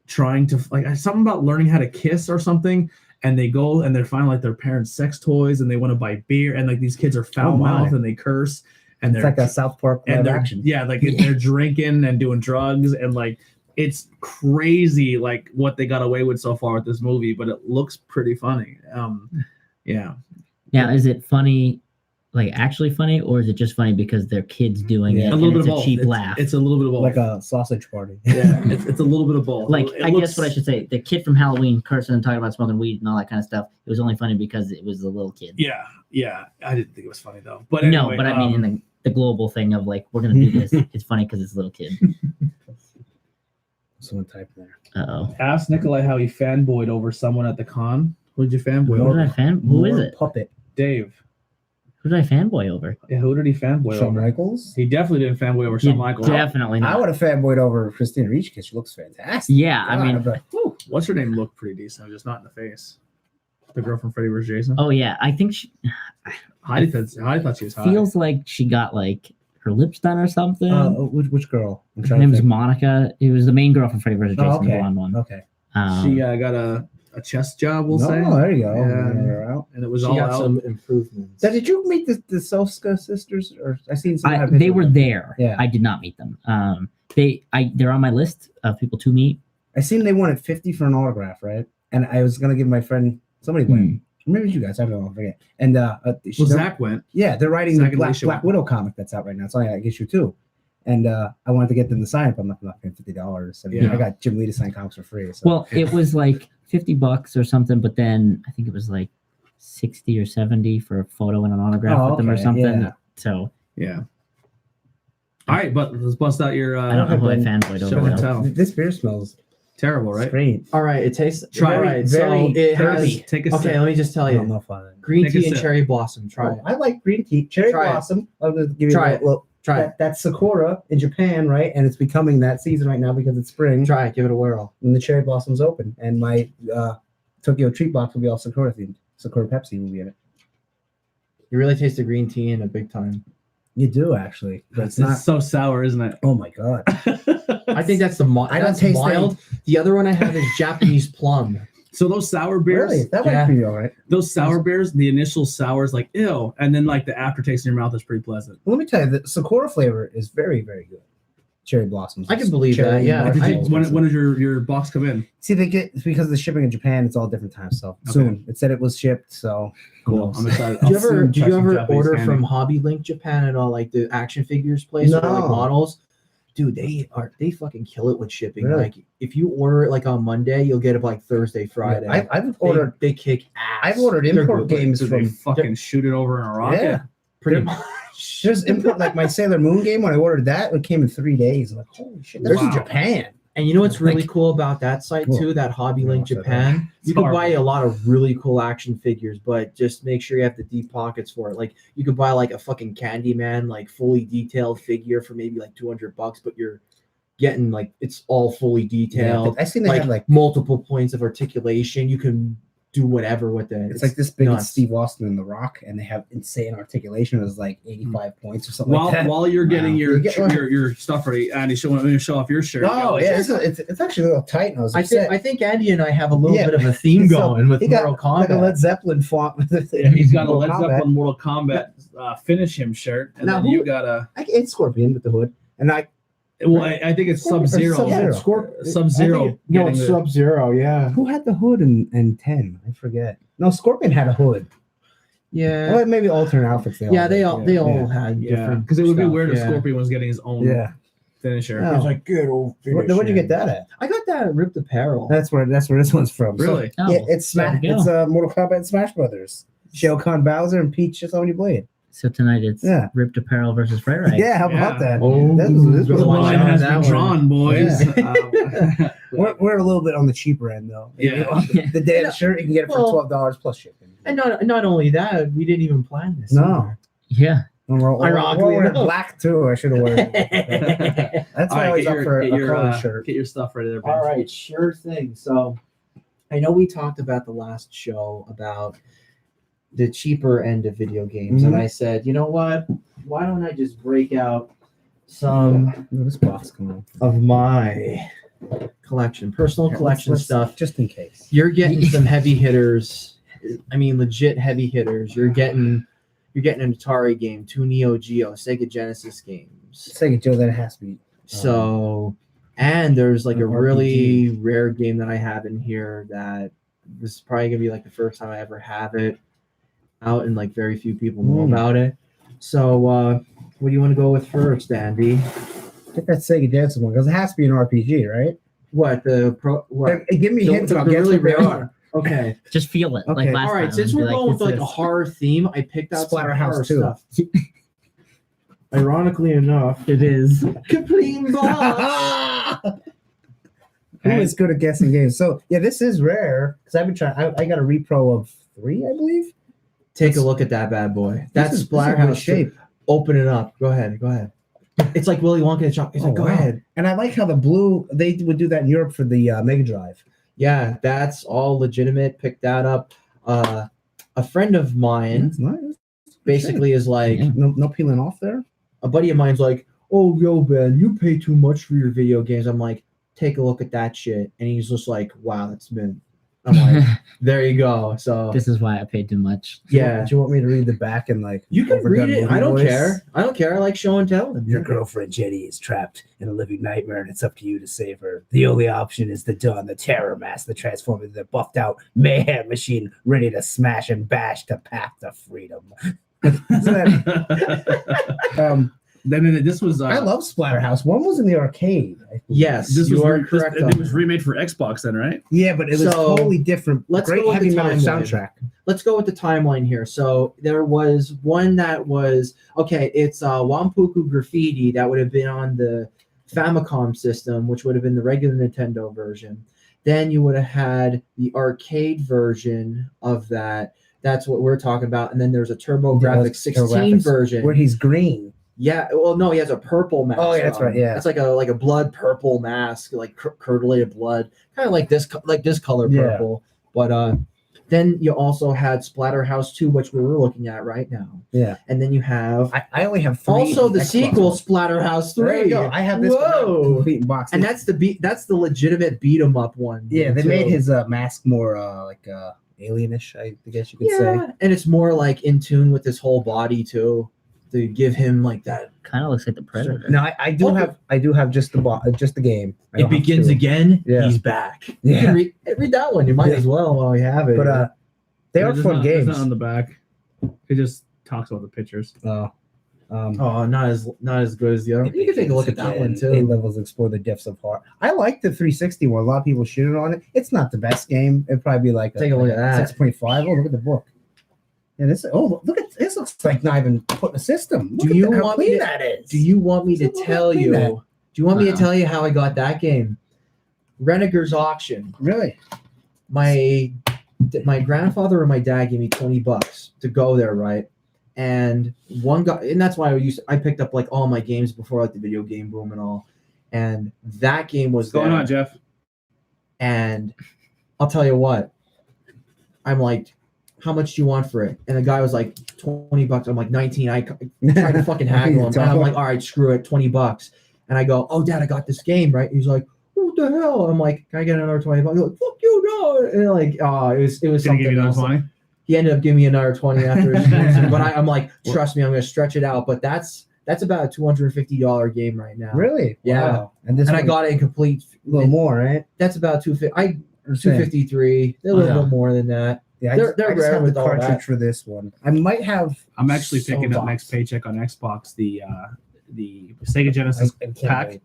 trying to like something about learning how to kiss or something. And they go and they're finding like their parents' sex toys, and they want to buy beer, and like these kids are foul mouthed and they curse, and It's they're like a South Park live action. Yeah, like they're drinking and doing drugs, and like it's crazy like what they got away with so far with this movie, but it looks pretty funny. Yeah. Now, is it funny, like actually funny, or is it just funny because they're kids doing it? A little bit it's of both. Cheap laugh. It's a little bit of both. Like a sausage party. Yeah, it's a little bit of both. Like I guess what I should say, the kid from Halloween cursing and talking about smoking weed and all that kind of stuff. It was only funny because it was a little kid. Yeah. I didn't think it was funny though. But anyway, no, but I mean in the global thing of like we're gonna do this. It's funny because it's a little kid. someone type there. Uh-oh. Ask Nikolai how he fanboyed over someone at the con. Who did you fanboy Who did I over? Who is More it? Puppet. Dave. Who did I fanboy over? Yeah, who did he fanboy Shawn over? Michaels. He definitely didn't fanboy over Shawn Michaels. Definitely I not. would have fanboyed over Christina Ricci because she looks fantastic. Yeah, I mean, but Whew, what's her name? Looked pretty decent, just not in the face. The girl from Freddy vs. Jason. oh yeah, I think she Heidi thought she was hot. feels like she got like her lips done or something. which girl? I'm Her trying to name's think. Monica. It was the main girl from Freddy vs. Jason, Oh, the okay. blonde one. Okay. She got a chest job, we'll say. Oh, there you go. Yeah. And it was She all got out. some improvements. Did you meet the Soska sisters? Or I seen some. They were there. Yeah. I did not meet them. They're on my list of people to meet. I seen they wanted 50 for an autograph, right? And I was gonna give my friend somebody went. Maybe it was you guys. I don't know. I forget. And Zach went. Yeah, they're writing Zach the and Black Alicia Widow comic that's out right now. It's only like issue 2. And I wanted to get them to sign it, but I'm not paying $50. And Yeah. I got Jim Lee to sign comics for free. So. Well, it was like $50 or something, but then I think it was like 60 or 70 for a photo and an autograph with them or okay, something. yeah. So Yeah. All right, but let's bust out your I don't know who I fanboyed show over. and though. tell. This beer smells Terrible, right? great. All right, it tastes. Try all it. right, Very so it has. Herbie. Take a Okay, sip. let me just tell I don't you. know if I. Green Take a tea and sip. cherry blossom. Try it. I like green tea, cherry Try it. blossom. I'm gonna give you Try a it. little. Try it. That's Sakura in Japan, right? And it's becoming that season right now because it's spring. Try it. Give it a whirl. And the cherry blossom's open, and my Tokyo treat box will be all Sakura themed. Sakura Pepsi will be in it. You really taste the green tea in it big time. You do actually, but It's it's not. so sour, isn't it? Oh my god! I think that's the I don't that's taste mild. The other one I have is Japanese plum. So those sour beers, Really, that Yeah. might be all right. those sour beers, the initial sour is like ew, and then like the aftertaste in your mouth is pretty pleasant. Well, let me tell you, the Sakura flavor is very, very good. Cherry blossoms. I can believe Cherry that, yeah. and Did you, marshmallows. when did your box come in? See, they get it's because of the shipping in Japan. It's all different times. So soon it said it was shipped. So Cool. I'm excited. Did you I'll soon ever try some Japanese order candy. from Hobby Link Japan at all, like the action figures place or like No. models? Dude, they fucking kill it with shipping. Really? Like if you order it like on Monday, you'll get it like Thursday, Friday. I've ordered. They kick ass. I've ordered They're import good. games Did they from. fucking shoot it over in a rocket? Yeah, pretty They're- much. there's import like my Sailor Moon game. When I ordered that, it came in 3 days. I'm like, holy shit, that's in Wow. Japan. And you know what's really Like- cool about that site Cool. too? That Hobby Link Yeah, what's that? Japan. You It's can buy horrible. a lot of really cool action figures, but just make sure you have the deep pockets for it. Like you could buy like a fucking Candyman, like fully detailed figure for maybe like $200, but you're getting like it's all fully detailed. I seen they Like, had like multiple points of articulation. You can do whatever with it. it's like this big nuts. Steve Austin in The Rock, and they have insane articulation. It was like 85 points or something While like that. while you're getting Wow. your, You get one. your stuff ready, Andy, let me show off your shirt. Oh yeah, it's actually a little tight. And I was upset. I think Andy and I have a little Yeah. bit of a theme So, going with he got Mortal Kombat. like a Led Zeppelin font. With Yeah, he's got a Led Mortal Kombat. Zeppelin Mortal Kombat finish him shirt, and Now then you who- got a. It's Scorpion with the hood, and Well, I think it's Scorpion or Sub-Zero. Sub-Zero? Sub-Zero. No, getting it's the- Sub-Zero, yeah. who had the hood in 10? I forget. No, Scorpion had a hood. Yeah. Well, maybe alternate outfits. They Yeah, they all. all Yeah. had Yeah, different because it would be stuff, weird if yeah. Scorpion was getting his own Yeah. finisher. Oh. It's like good old Where'd you get that at? I got that at Ripped Apparel. That's where this one's from. So, Really? Oh, yeah, it's there we go. It's Mortal Kombat and Smash Brothers. Shao Kahn, Bowser, and Peach just on your blade. So tonight it's Yeah. Ripped Apparel versus Freight Ride. Yeah, how about Yeah. that? Oh, this The was Watch line out has on been that drawn, boys. We're a little bit on the cheaper end though. Yeah. The day of the shirt you can get it for Well, $12 plus shipping. And not only that, we didn't even plan this. No. Yeah. And we're Ironically wearing enough. black too. I should have worn it. either. That's All why I right, was get up your, for a get your, colored shirt. get your stuff ready there, Ben. All right, sure thing. So I know we talked about the last show about the cheaper end of video games, and I said, you know what? Why don't I just break out some Look at this box come on. of my collection, personal collection Let's- stuff? just in case. You're getting some heavy hitters. I mean, legit heavy hitters. You're getting an Atari game, 2 Neo Geo, Sega Genesis games. Sega Joe, that has to be. So, and there's like an a really rare game that I have in here that this is probably gonna be like the first time I ever have it out, and like very few people know about it. So, what do you want to go with first, Andy? Get that Sega Genesis one because it has to be an RPG, right? What the pro? What? Hey, give me The- hints. the and I'll guess really what they rare- are. Okay. Just feel it. Like Okay. last All right. time. Since and be we're going with "It's like a this." horror theme, I picked out some Splatterhouse horror 2. stuff. Ironically enough, It is. Kapleen Boss. Who is good at guessing games? So yeah, this is rare because I've been trying. I got a repro of 3, I believe. Take a look at that bad boy. That's This is good Splatterhouse shape. Open it up. Go ahead. It's like Willy Wonka and Chocolate. It's like, go ahead. And I like how the blue. They would do that in Europe for the Mega Drive. Yeah, that's all legitimate. Pick that up. A friend of mine That's nice. basically is like, No peeling off there. a buddy of mine's like, oh, yo, Ben, you pay too much for your video games. I'm like, take a look at that shit. And he's just like, wow, that's mint. I'm like, there you go. So This is why I paid too much. yeah. Do you want me to read the back and like? You can read overdone it. movie I don't voice? care. I don't care. I like show and tell. Your girlfriend Jenny is trapped in a living nightmare, and it's up to you to save her. The only option is to don the terror mask, the transform into the buffed out mayhem machine, ready to smash and bash the path to freedom. Then this was. I love Splatterhouse. One was in the arcade. I think. Yes, This you was are correct. It was remade for Xbox then, right? Yeah, but it was So, totally different. let's Great go with heavy the metal timeline. soundtrack. Let's go with the timeline here. So there was one that was okay. It's Wampuku Graffiti that would have been on the Famicom system, which would have been the regular Nintendo version. Then you would have had the arcade version of that. That's what we're talking about. And then there's a TurboGrafx 16 version where he's green. Yeah, well, no, he has a purple mask. Oh, yeah, that's right. Yeah, it's like a blood purple mask, like curdled blood, kind of like this color purple. But then you also had Splatterhouse 2, which we were looking at right now. Yeah, and then you have I only have 3. also the Xbox sequel, ones. Splatterhouse 3. There you go. I have this Whoa. complete box, And that's the legitimate beat 'em up one. yeah. They too. made his mask more like alienish, I guess you could say. and it's more like in tune with his whole body too, to give him like that. Kind of looks like the Predator. No, I do Okay. have just the game. I It don't have begins two. again. Yeah. He's back. Yeah. You can read that one. You might Yeah. as well while you have it. But they are It's fun not- games. It's not on the back. It just talks about the pictures. oh, not as good as the other. You can take a look at that one A too. levels explore the depths of heart. I like the 360 one. A lot of people shitted on it. It's not the best game. It'd probably be like Take a look at that. 6.5. Oh, look at the book. Yeah, this. Oh, look at this. Looks like not even put in a system. Look Do at you how want me clean to- that is? Do you want me to Look how tell clean you? that- Do you want me to Wow. tell you how I got that game? Renegar's auction. Really? My grandfather and my dad gave me $20 to go there, right? And one guy, and that's why I picked up like all my games before like the video game boom and all. And that game was What's going there. on, Jeff? And I'll tell you what, I'm like, how much do you want for it? And the guy was like, $20. I'm like, 19. I tried to fucking haggle him. And I'm like, all right, screw it, $20. And I go, oh, Dad, I got this game, right? He's like, what the hell? I'm like, can I get another $20? He's like, fuck you, no. And like, it was Did he something give you else. another 20? He ended up giving me another 20 after his sponsor. But I'm like, trust me, I'm going to stretch it out. But that's about a $250 game right now. Really? Yeah. Wow. And I got it in complete. a little more, right? That's about 250. Or same. 253. A little Yeah. bit more than that. Yeah, They're I just rare have with the all cartridge that. for this one. I might have. I'm actually some picking up box. next paycheck on Xbox the Sega Genesis I can't pack. wait.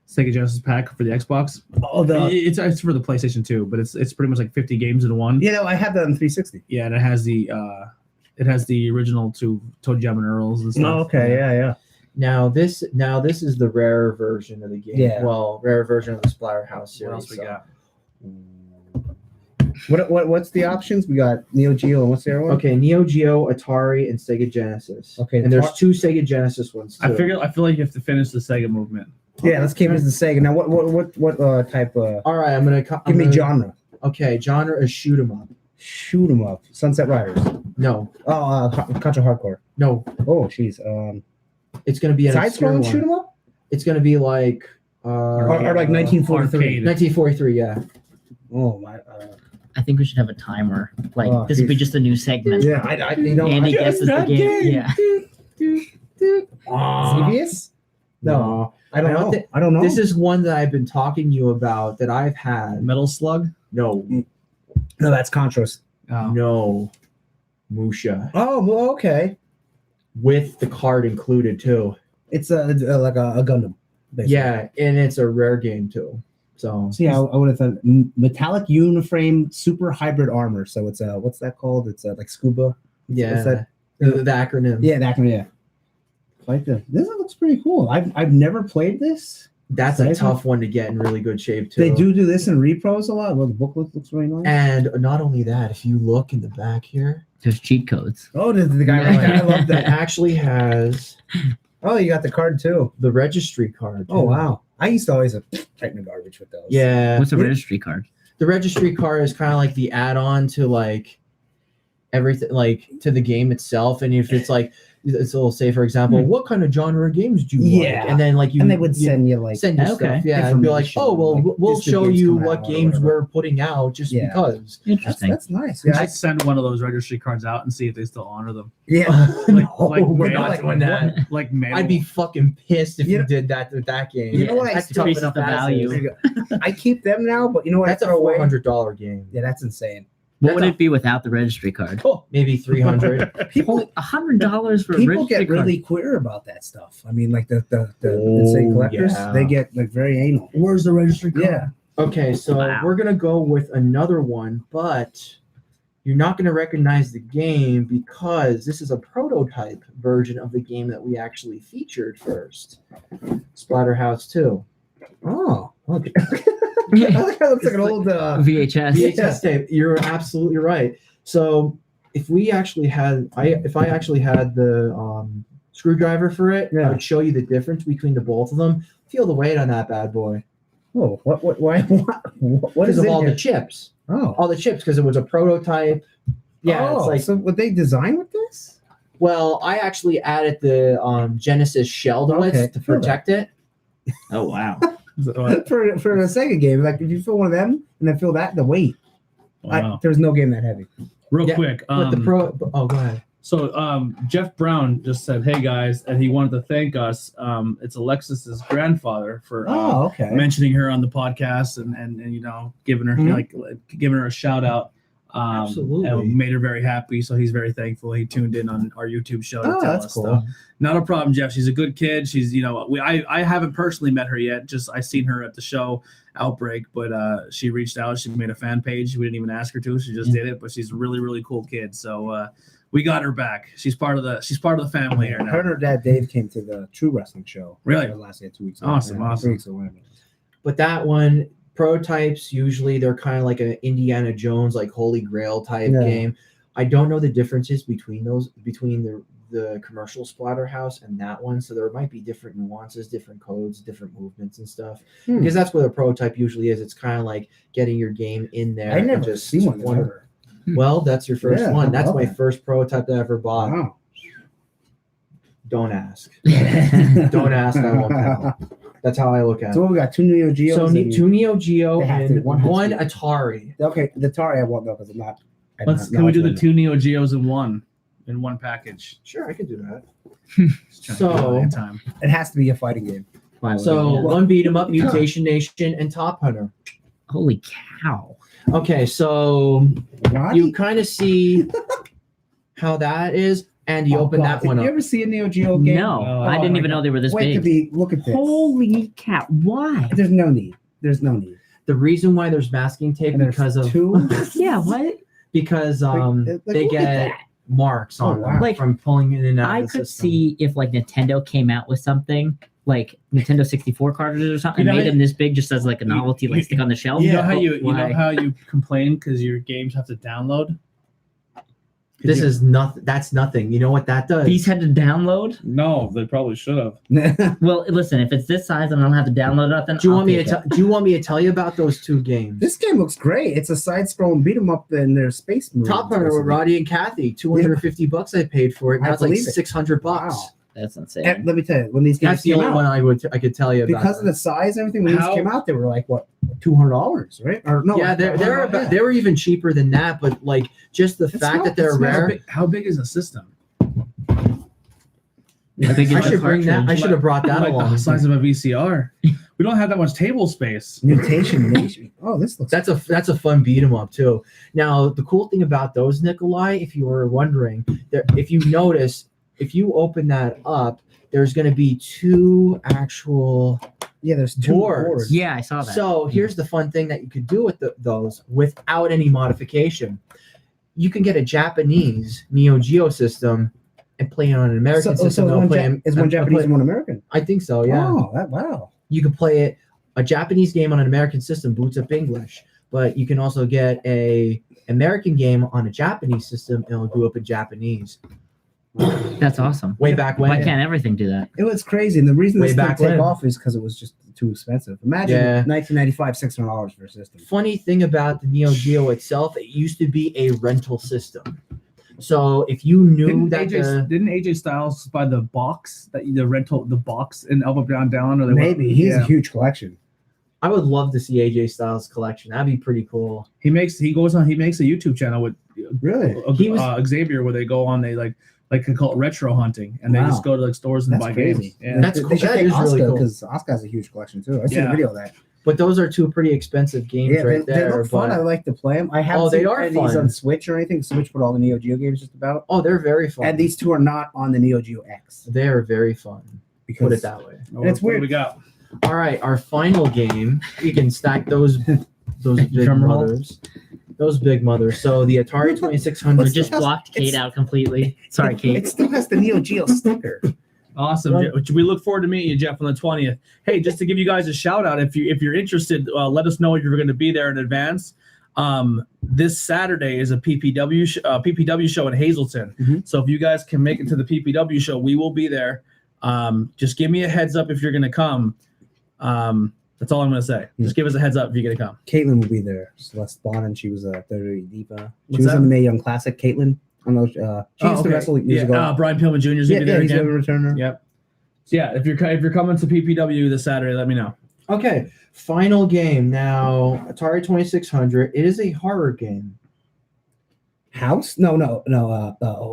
Sega Genesis pack for the Xbox. Oh, It's for the PlayStation 2, but it's pretty much like 50 games in one. I have that on 360. Yeah, and it has the original to Toe Jam and Earls and stuff. Oh, okay, yeah. Now this is the rare version of the game. Yeah. Well, rare version of the Splatterhouse series. What else we so- got? What's the options? We got Neo Geo and what's the other one? Okay, Neo Geo, Atari, and Sega Genesis. Okay, and there's 2 Sega Genesis ones too. I feel like you have to finish the Sega movement. Yeah, let's keep it as the Sega. Now, what type of? All right, I'm gonna Give me genre. Okay, genre is shoot 'em up. Shoot 'em up. Sunset Riders. No, Contra Hardcore. no, Oh, jeez. it's gonna be an Side obscure scrolling one. shoot 'em up, It's gonna be like or like 1943. Arcade. 1943. Yeah. Oh my. I think we should have a timer. Like Oh, this would be geez. just a new segment. Yeah, I you know. Andy I, guesses the game. Yeah. CBS? No, I don't I don't know. thi- I don't know. this is one that I've been talking to you about that I've had. Metal Slug. No, no, that's Contras. Oh. no, Musha Oh, well, okay. with the card included too. It's like a Gundam. Basically. Yeah, and it's a rare game too. So See, I would have thought metallic uniframe super hybrid armor. So it's what's that called? It's like scuba. yeah, What's that? the acronym. Yeah, that can yeah. Like this looks pretty cool. I've never played this. That's a Cypher? tough one to get in really good shape too. They do this in repros a lot. Well, the booklet looks really nice. And not only that, if you look in the back here, There's cheat codes. Oh, the guy right there. I love it that. actually has Oh, you got the card too. the registry card. Oh, too. wow. I used to always type in garbage with those. Yeah. What's a Yeah. registry card? The registry card is kind of like the add-on to like everything, like to the game itself. And if it's like, it'll say, for example, what kind of genre games do you Yeah. like? And then like you, And they would you send you like send you Okay. stuff, yeah, and be like, information, oh well, like, we'll this new show game's you coming what out or games whatever. we're putting out just Yeah. because. Interesting. That's nice. Yeah, I'd send one of those registry cards out and see if they still honor them. yeah. Like we're mail not it. doing that. Like mail. I'd be fucking pissed if You you know- did that with that game. You know what I That's still- tough Increases enough the as value. is. I keep them now, but you know what? That's I a throw away? $400 game. Yeah, that's insane. What would That's it be without the registry card? Maybe 300. People $100 for a people registry get really card. queer about that stuff. I mean, like the Oh, insane collectors, yeah. they get like very anal. Where's the registry card? Yeah. Okay, so Wow. we're gonna go with another one, but you're not gonna recognize the game because this is a prototype version of the game that we actually featured first. Splatterhouse 2. Oh, okay. I like how it looks like an old. VHS. VHS tape. You're absolutely right. So if we actually had, if I actually had the screwdriver for it, Yeah. I would show you the difference between the both of them. Feel the weight on that bad boy Oh, why? What because is of in all here? the chips. Oh, All the chips because it was a prototype. Yeah, oh, it's like, so would they design with this? well, I actually added the Genesis shell to Okay, it to protect it. Oh, wow. For a Sega game, like if you fill one of them and then fill that, the weight. Wow. There's no game that heavy. Real Yeah, quick. But the oh, go ahead. So Jeff Brown just said, "Hey guys," and he wanted to thank us. It's Alexis's grandfather for Oh, okay. mentioning her on the podcast and you know giving her Mhm. giving her a shout out. Absolutely. and made her very happy. So he's very thankful. He tuned in on our YouTube show to Oh, tell that's us cool. stuff. Not a problem, Jeff. She's a good kid. She's I haven't personally met her yet. Just I seen her at the show Outbreak, but she reached out. She made a fan page. We didn't even ask her to. She just did it. But she's a really really cool kid. So we got her back. She's part of the family here Her now. and her dad Dave came to the True Wrestling show. Really? Last year, 2 weeks. Awesome, ago. awesome. 3 weeks ago, whatever it was. But that one, prototypes, usually they're kind of like an Indiana Jones, like Holy Grail type Yeah. game. I don't know the differences between the commercial Splatterhouse and that one. So there might be different nuances, different codes, different movements and stuff. Because that's what a prototype usually is. It's kind of like getting your game in there. I and never just seen one ever. Well, that's your first Yeah, one. That's my okay. first prototype that I ever bought. Wow. Don't ask. Don't ask. I won't tell. That's how I look at So it. we got 2 Neo Geos. So and- 2 Neo Geo They have to- and one has to one be- Atari. Okay, the Atari I won't know because I'm not. Can we do the 2 Neo Geos in one package? Sure, I could do that. Just trying to So- get all the time. It has to be a fighting game. So Yeah. one beat 'em up, Mutation Nation, and Top Hunter. Holy cow. Okay, so What? you kind of see how that is, and you Oh, open God. that one Did you up. ever see a Neo Geo game? No, Oh, I didn't my even God. know they were this Wait to big. be. Look at this. Holy cow. Why? There's no need. There's no need. The reason why there's masking tape And there's because of two. Yeah, what? because Like, they look at get that. marks on Oh, them wow. Like, from pulling it in and out I of the could system. see if like Nintendo came out with something like Nintendo 64 cartridges or something, You know, made them this big just as like a novelty, like stick on the shelf. You know how But you why? know how you complain because your games have to download. This is nothing. That's nothing. You know what that does? These had to download. No, they probably should have. Well, listen, if it's this size and I don't have to download nothing, do you I'll want me to take it. do you want me to tell you about those two games? This game looks great. It's a side-scrolling beat 'em up, and there's space moves. Top Hunter with Roddy and Kathy, $250 I paid for it. Now I it's like believe it. $600. Wow. That's insane. And let me tell you, when these games That's the came only out, one I could tell you about. because of the size and everything, when How- these came out, they were like what, $200, right? Or no? Yeah, they're about, they were even cheaper than that, but like just the It's fact not- that they're it's not rare. How big is the system? How big is I the should bring that. I cartridge? should have brought that Like along. the size of a VCR. We don't have that much table space. Mutation Nation. Oh, this looks. That's a fun beat 'em up too. Now the cool thing about those, Nikolai, if you were wondering, if you notice, if you open that up, there's going to be two actual. yeah. There's two boards. boards. Yeah, I saw that. So here's the fun thing that you could do with those without any modification. You can get a Japanese Neo Geo system and play it on an American system. So They'll one play is one Japanese and one American. I think so. Yeah. Oh, wow. You can play it a Japanese game on an American system boots up English, but you can also get a American game on a Japanese system and it'll boot up in Japanese. That's awesome. Way back when. Why can't everything do that? It was crazy, and the reason Way this didn't back take when. off is because it was just too expensive. Imagine Yeah. 1995, $600 for a system. Funny thing about the Neo Geo itself, it used to be a rental system. So if you knew Didn't AJ Styles buy the box the box in Elbow Down or they Maybe he has a huge collection. I would love to see AJ Styles collection. That'd be pretty cool. he makes a YouTube channel with Really? Xavier where they go on they they call it retro hunting and they Wow. just go to like stores and That's buy crazy. games. Yeah. That's They cool. should That take is really Oscar cool. because Oscar has a huge collection too. I seen Yeah. a video of that. But those are two pretty expensive games Yeah, right they there. look fun. but- I like to play them. I haven't Oh, they seen are any of these fun. on Switch or anything. Switch put all the Neo Geo games just about. Oh, they're very fun. And these two are not on the Neo Geo X. they are very fun. Because Put it that way. It's What do weird. we got? All right, our final game. You can stack those big Drum roll. mothers. Those big mothers. So the Atari 2600. We just blocked Kate out completely. Sorry, Kate. It still has the Neo Geo sticker. Awesome. Right. We look forward to meeting you, Jeff, on the 20th. Hey, just to give you guys a shout out, if you're interested, let us know if you're going to be there in advance. This Saturday is a PPW show in Hazleton. Mhm. So if you guys can make it to the PPW show, we will be there. Just give me a heads up if you're going to come. That's all I'm going to say. Just give us a heads up if you're going to come. Caitlin will be there. Celeste Bonin, she was a third diva. She What's was that? in the Mae Young Classic. Caitlin, I don't know. She used to wrestle years ago. Yeah, Brian Pillman Jr. is going to be there he's again. going to return her. Yep. So yeah, if you're coming to PPW this Saturday, let me know. Okay, final game now. Atari 2600. It is a horror game. House? No.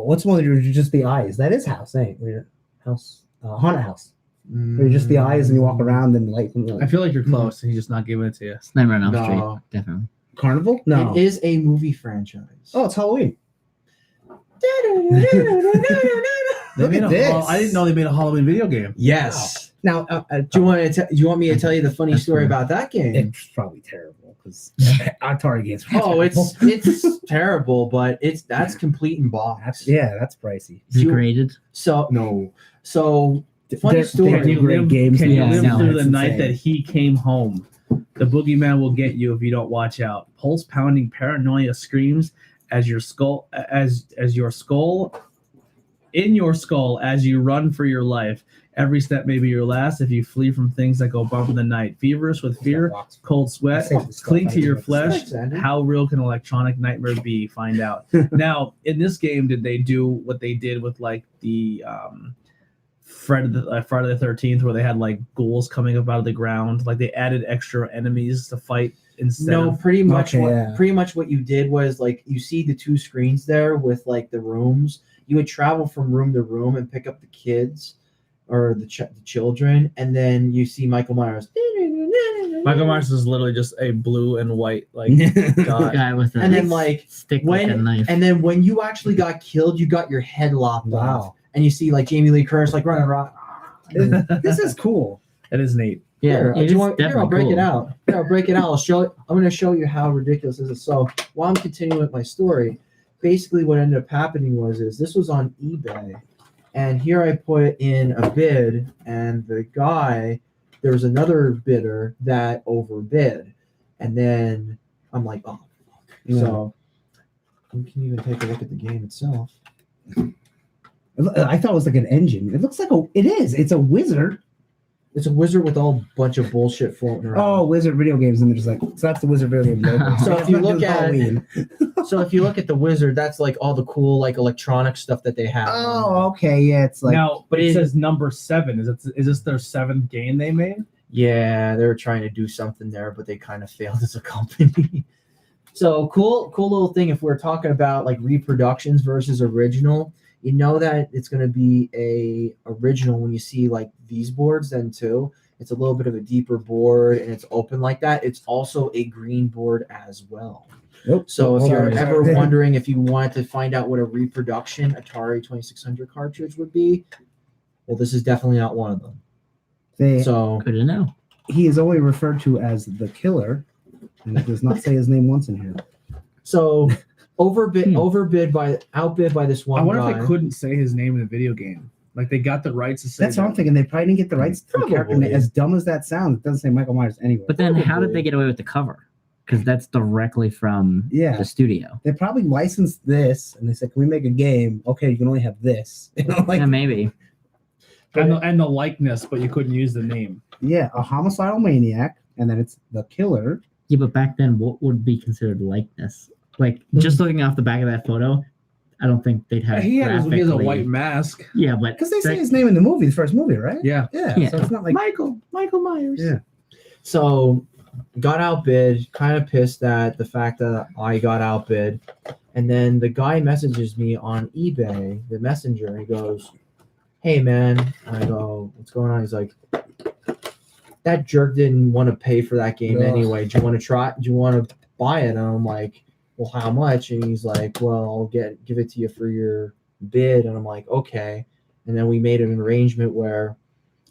What's one that you're just the eyes? That is House, ain't it? House. Haunted House. Where you're just the eyes and you walk around and the light from I the feel like you're close, and he's just not giving it to you. It's Nightmare on Elm No. Street, definitely. Carnival? No. It is a movie franchise. Oh, it's Halloween. They Look made at a this. I didn't know they made a Halloween video game. Yes. Now, Do you want me to tell you the funny story about that game? it's probably terrible because Atari games. are Oh, terrible. it's terrible, but that's complete in box. That's pricey. Is it You- graded? So no. So funny They're- story. they do great games. Can you Yeah, live no, through the it's night insane. that he came home? The boogeyman will get you if you don't watch out. Pulse pounding paranoia screams as your skull in your skull as you run for your life. Every step may be your last if you flee from things that go bump in the night. Feverish with fear, cold sweat, Save the stuff cling I to your didn't flesh. Thanks, Andy. How real can electronic nightmare be? Find out. Now, in this game, did they do what they did with like the Friday the 13th, where they had like ghouls coming up out of the ground? Like they added extra enemies to fight instead. No, of, pretty much Okay, what yeah. pretty much what you did was like you see the two screens there with like the rooms. You would travel from room to room and pick up the kids or the children, and then you see Michael Myers. Michael Myers is literally just a blue and white like god. Guy with a And then like stick like a knife. and then when you actually got killed, you got your head lopped off, Wow. and you see like Jamie Lee Curtis like running around. This is cool. It is neat. yeah, Here, it do is you want, here, I'll definitely break cool. it out. Here, I'll break it out. I'm going to show you how ridiculous this is. So while I'm continuing with my story, basically what ended up happening was this was on eBay, and here I put in a bid, and the guy, there was another bidder that overbid, and then I'm like, oh, fuck. Yeah. So you can even take a look at the game itself. I thought it was like an engine. It looks like it is. It's a wizard. It's a wizard with all bunch of bullshit floating around. Oh, wizard video games, and they're just like, so that's the wizard video game logo. So if It's you not look just at- Halloween. So if you look at the wizard, that's like all the cool like electronic stuff that they have. Oh, okay, yeah, it's like now, but it it- says number 7. Is this their 7th game they made? Yeah, they were trying to do something there, but they kind of failed as a company. So cool little thing. If we're talking about like reproductions versus original, you know that it's going to be a original when you see like these boards. Then too, it's a little bit of a deeper board and it's open like that. It's also a green board as well. Nope. So if Hold you're on. ever wondering if you wanted to find out what a reproduction Atari 2600 cartridge would be, well, this is definitely not one of them. So Good to know. he is only referred to as the killer, and it does not say his name once in here. outbid by this one I wonder guy. if they couldn't say his name in the video game. Like they got the rights to say That's what I'm thinking. They probably didn't get the rights to the character name. Probably. As dumb as that sounds, it doesn't say Michael Myers anyway. But then, how did Probably. they get away with the cover? Because that's directly from Yeah. the studio. They probably licensed this, and they said, "Can we make a game? Okay, you can only have this." You know, like Yeah, maybe. and the likeness, but you couldn't use the name. yeah, a homicidal maniac, and then it's the killer. Yeah, but back then, what would be considered likeness? Like, just looking off the back of that photo, I don't think they'd have. He has a graphically- white mask. Yeah, but Because they say that- his name in the movie, the first movie, right? Yeah. Yeah. So it's not like Michael Myers. Yeah. So got outbid, kind of pissed at the fact that I got outbid. And then the guy messages me on eBay, the messenger, and he goes, "Hey man," and I go, "What's going on?" He's like, "That jerk didn't want to pay for that game Ugh. anyway. Do you want to try? Do you want to buy it?" And I'm like, "Well, how much?" And he's like, "Well, I'll give it to you for your bid." And I'm like, "Okay." And then we made an arrangement where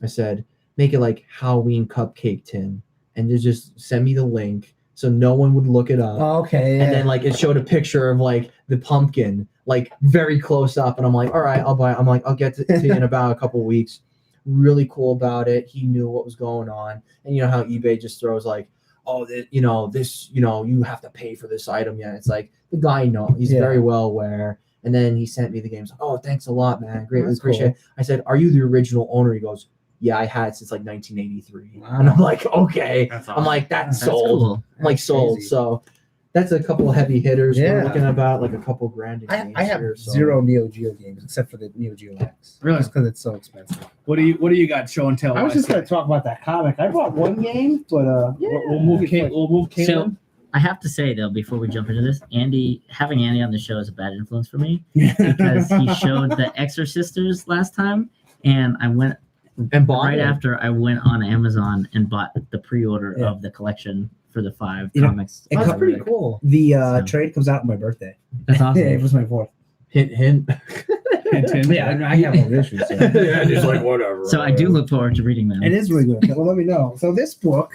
I said, "Make it like Halloween cupcake tin," and they just send me the link so no one would look it up. Oh, okay. And then like it showed a picture of like the pumpkin, like very close up, and I'm like, "All right, I'll buy it." I'm like, "I'll get to you in about a couple weeks." Really cool about it. He knew what was going on, and you know how eBay just throws like, "Oh, this, you have to pay for this item." Yeah, it's like the guy knows. He's Yeah. very well aware. And then he sent me the games. "Oh, thanks a lot, man. Greatly That's appreciate it." I said, "Are you the original owner?" He goes, "Yeah, I had it since like 1983." Wow. And I'm like, "Okay." That's I'm like, "That's that's sold." cool. I'm like, That's sold. crazy. So that's a couple of heavy hitters. Yeah. We're looking about like a couple grand in I games have here, so. 0 Neo Geo games except for the Neo Geo X. Really? Just because it's so expensive. What do you got? Show and tell. I was just going to talk about that comic. I bought one game, but We'll move Caitlin. So I have to say though, before we jump into this, having Andy on the show is a bad influence for me because he showed the Exorcisters last time, and I went And bought right it. after I went on Amazon and bought the pre-order Yeah. of the collection for the 5 You know, comics. it That's co- pretty cool. the So- trade comes out on my birthday. That's Yeah, it awesome. was my 4th. Hint, hint. Yeah, I have all the issues. So. Yeah, just like whatever. So I do look forward to reading them. It is really good. Well, let me know. So this book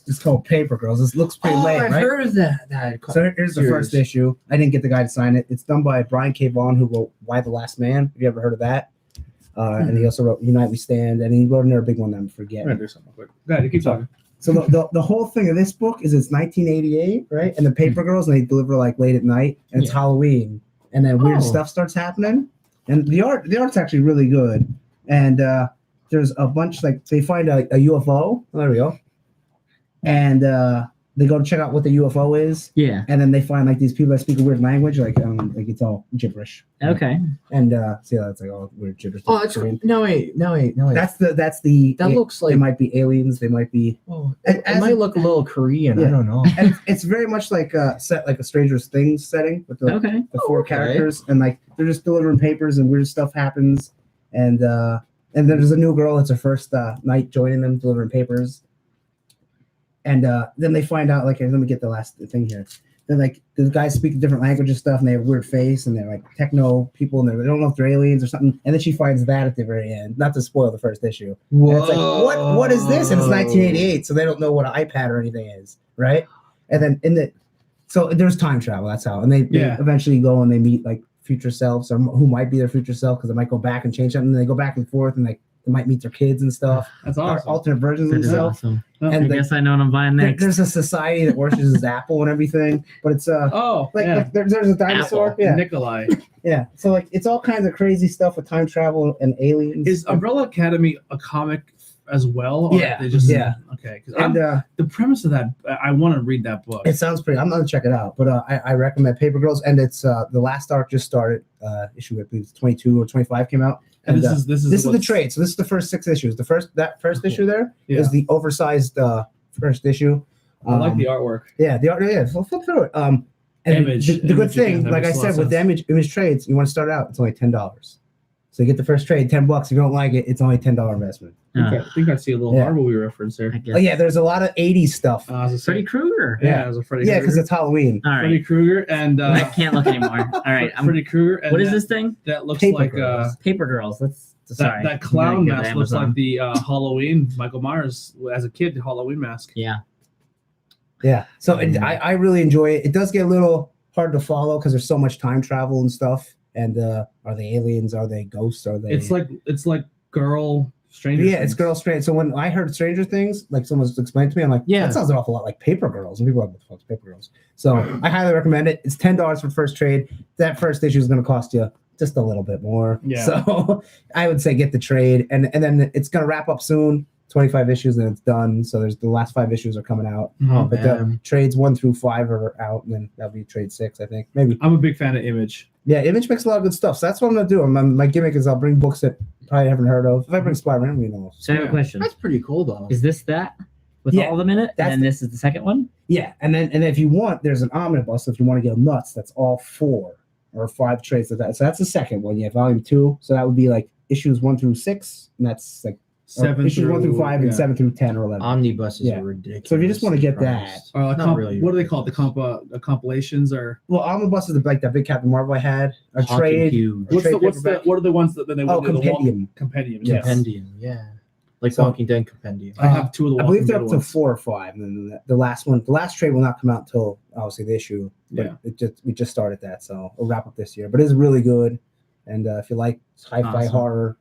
is called Paper Girls. This looks pretty lame, I've right? heard of that. So here's the first issue. I didn't get the guy to sign it. It's done by Brian K. Vaughan, who wrote Why the Last Man. Have you ever heard of that? And he also wrote Unite We Stand, and he wrote another big one that I'm forgetting. do something quick. Go ahead, keep talking. So the whole thing of this book is it's 1988, right? And the Paper Girls, and they deliver like late at night, and it's Yeah. Halloween, and then weird Oh. stuff starts happening. And the art's actually really good. And there's a bunch like they find a UFO. Oh, there we go. And they go to check out what the UFO is, Yeah. and then they find like these people that speak a weird language, like it's all gibberish. Okay. And see, that's like all weird gibberish. Oh, it's Korean. no wait. That's the That looks They like. might be aliens. They might be. Oh, And it as might a- look a little Korean. I Yeah. don't know. And it's very much like set like a Stranger Things setting with the Okay. four okay. characters, and like they're just delivering papers, and weird stuff happens, and there's a new girl. It's her first night joining them delivering papers, and then they find out like, let me get the last thing here. Then like the guys speak a different language and stuff, and they have a weird face, and they're like techno people, and they don't know if they're aliens or something. And then she finds that at the very end. Not to spoil the first issue. And it's like, what is this? And it's 1988, so they don't know what an iPad or anything is, right? And then so there's time travel. That's how. And they eventually go and they meet like future selves, or who might be their future self, because they might go back and change something. And they go back and forth, and like they might meet their kids and stuff, That's or awesome. alternate versions of That is themselves. awesome. Oh, And I guess I know what I'm buying next. there's a society that worships Apple and everything, but it's like there's a dinosaur. Apple. Yeah, Nikolai. yeah. So like it's all kinds of crazy stuff with time travel and aliens. Is Umbrella Academy a comic as well? Or Yeah, They just, yeah. Okay. 'Cause and the premise of that, I want to read that book. it sounds pretty. I'm gonna check it out, but I recommend Paper Girls, and it's the last arc just started. Issue I believe it's 22 or 25 came out. And And this is this is the what's- trade. So this is the first 6 issues. The first issue there is Yeah. the oversized first issue. I like the artwork. Yeah, the art. Yeah, so flip through it. And Image. The good Image thing, again, that like I makes a lot said, of with the sense. image trades, you want to start out. It's only $10. So you get the first trade, $10. If you don't like it, it's only $10 investment. I think I see a little Yeah. Marvel movie reference there. I guess. Oh yeah, there's a lot of 80s stuff. I was Freddy Krueger. Yeah, it was a Freddy Yeah, Krueger. because it's Halloween. All Freddy right. Krueger and I can't look anymore. All right. Freddy Krueger. And What is that- this thing? That looks Paper like Girls. Paper Girls. Sorry. that clown I'm gonna go to mask looks Amazon. like the Halloween Michael Myers as a kid Halloween mask. Yeah. Yeah. So I really enjoy it. It does get a little hard to follow because there's so much time travel and stuff. And are they aliens? Are they ghosts? Are they? It's like girl Stranger Yeah, Things. it's Girl Strange. So when I heard Stranger Things, like someone's explained to me, I'm like, Yeah. that sounds an awful lot like Paper Girls. And people are like, what the fuck's Paper Girls? So I highly recommend it. It's $10 for first trade. That first issue is going to cost you just a little bit more. Yeah. So I would say get the trade, and then it's going to wrap up soon. 25 issues and it's done. So there's the last 5 issues are coming out. Oh, But man. the trades 1 through 5 are out, and then that'll be trade 6, I think. Maybe. I'm a big fan of Image. Yeah, Image makes a lot of good stuff. So that's what I'm gonna do. My gimmick is I'll bring books that I probably haven't heard of. If I bring Spider-Man, we know. So I have a Yeah. question. That's pretty cool, though. Is this that with Yeah, all of them in it? that's And then this is the second one? Yeah, and then if you want, there's an omnibus. If you want to go nuts, that's all 4 or 5 trades of that. So that's the second one. Yeah, volume 2. So that would be like issues 1 through 6, and that's like 7 issues 1 through 5 and yeah. 7 through 10 or 11. Omnibuses Yeah. are ridiculous. So if you just want to get Christ. Or Not really. what do they call it? The compilations or Well, omnibus is like that big Captain Marvel I had. A Honking trade. huge. what are the ones that then they Oh, would do the compendium. compendiums? Yes. Compendium, yeah. Like So- Walking Dead compendium. I have 2 of the I believe they're Walking up Dead to ones. 4 or 5, and then the last one, the last trade will not come out until obviously the issue. But Yeah. we just started that, so we'll wrap up this year. But it's really good, and if you like sci-fi Awesome. horror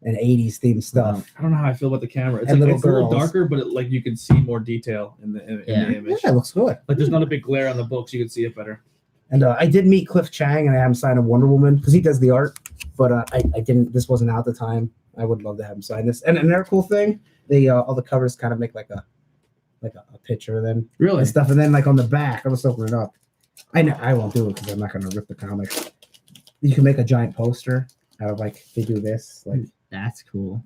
and 80s themed stuff, I don't know how I feel about the camera. It's And like little it's a little girls. darker, but like you can see more detail in the Yeah. image. yeah, it looks good. Like there's not a big glare on the books. You can see it better. And I did meet Cliff Chang, and I have him sign a Wonder Woman because he does the art. But I didn't. This wasn't out at the time. I would love to have him sign this. And another cool thing, they all the covers kind of make like a picture of them Really? and stuff. And then like on the back, I'll just open it up. I won't do it because I'm not going to rip the comic. You can make a giant poster out of like they do this. Like That's cool.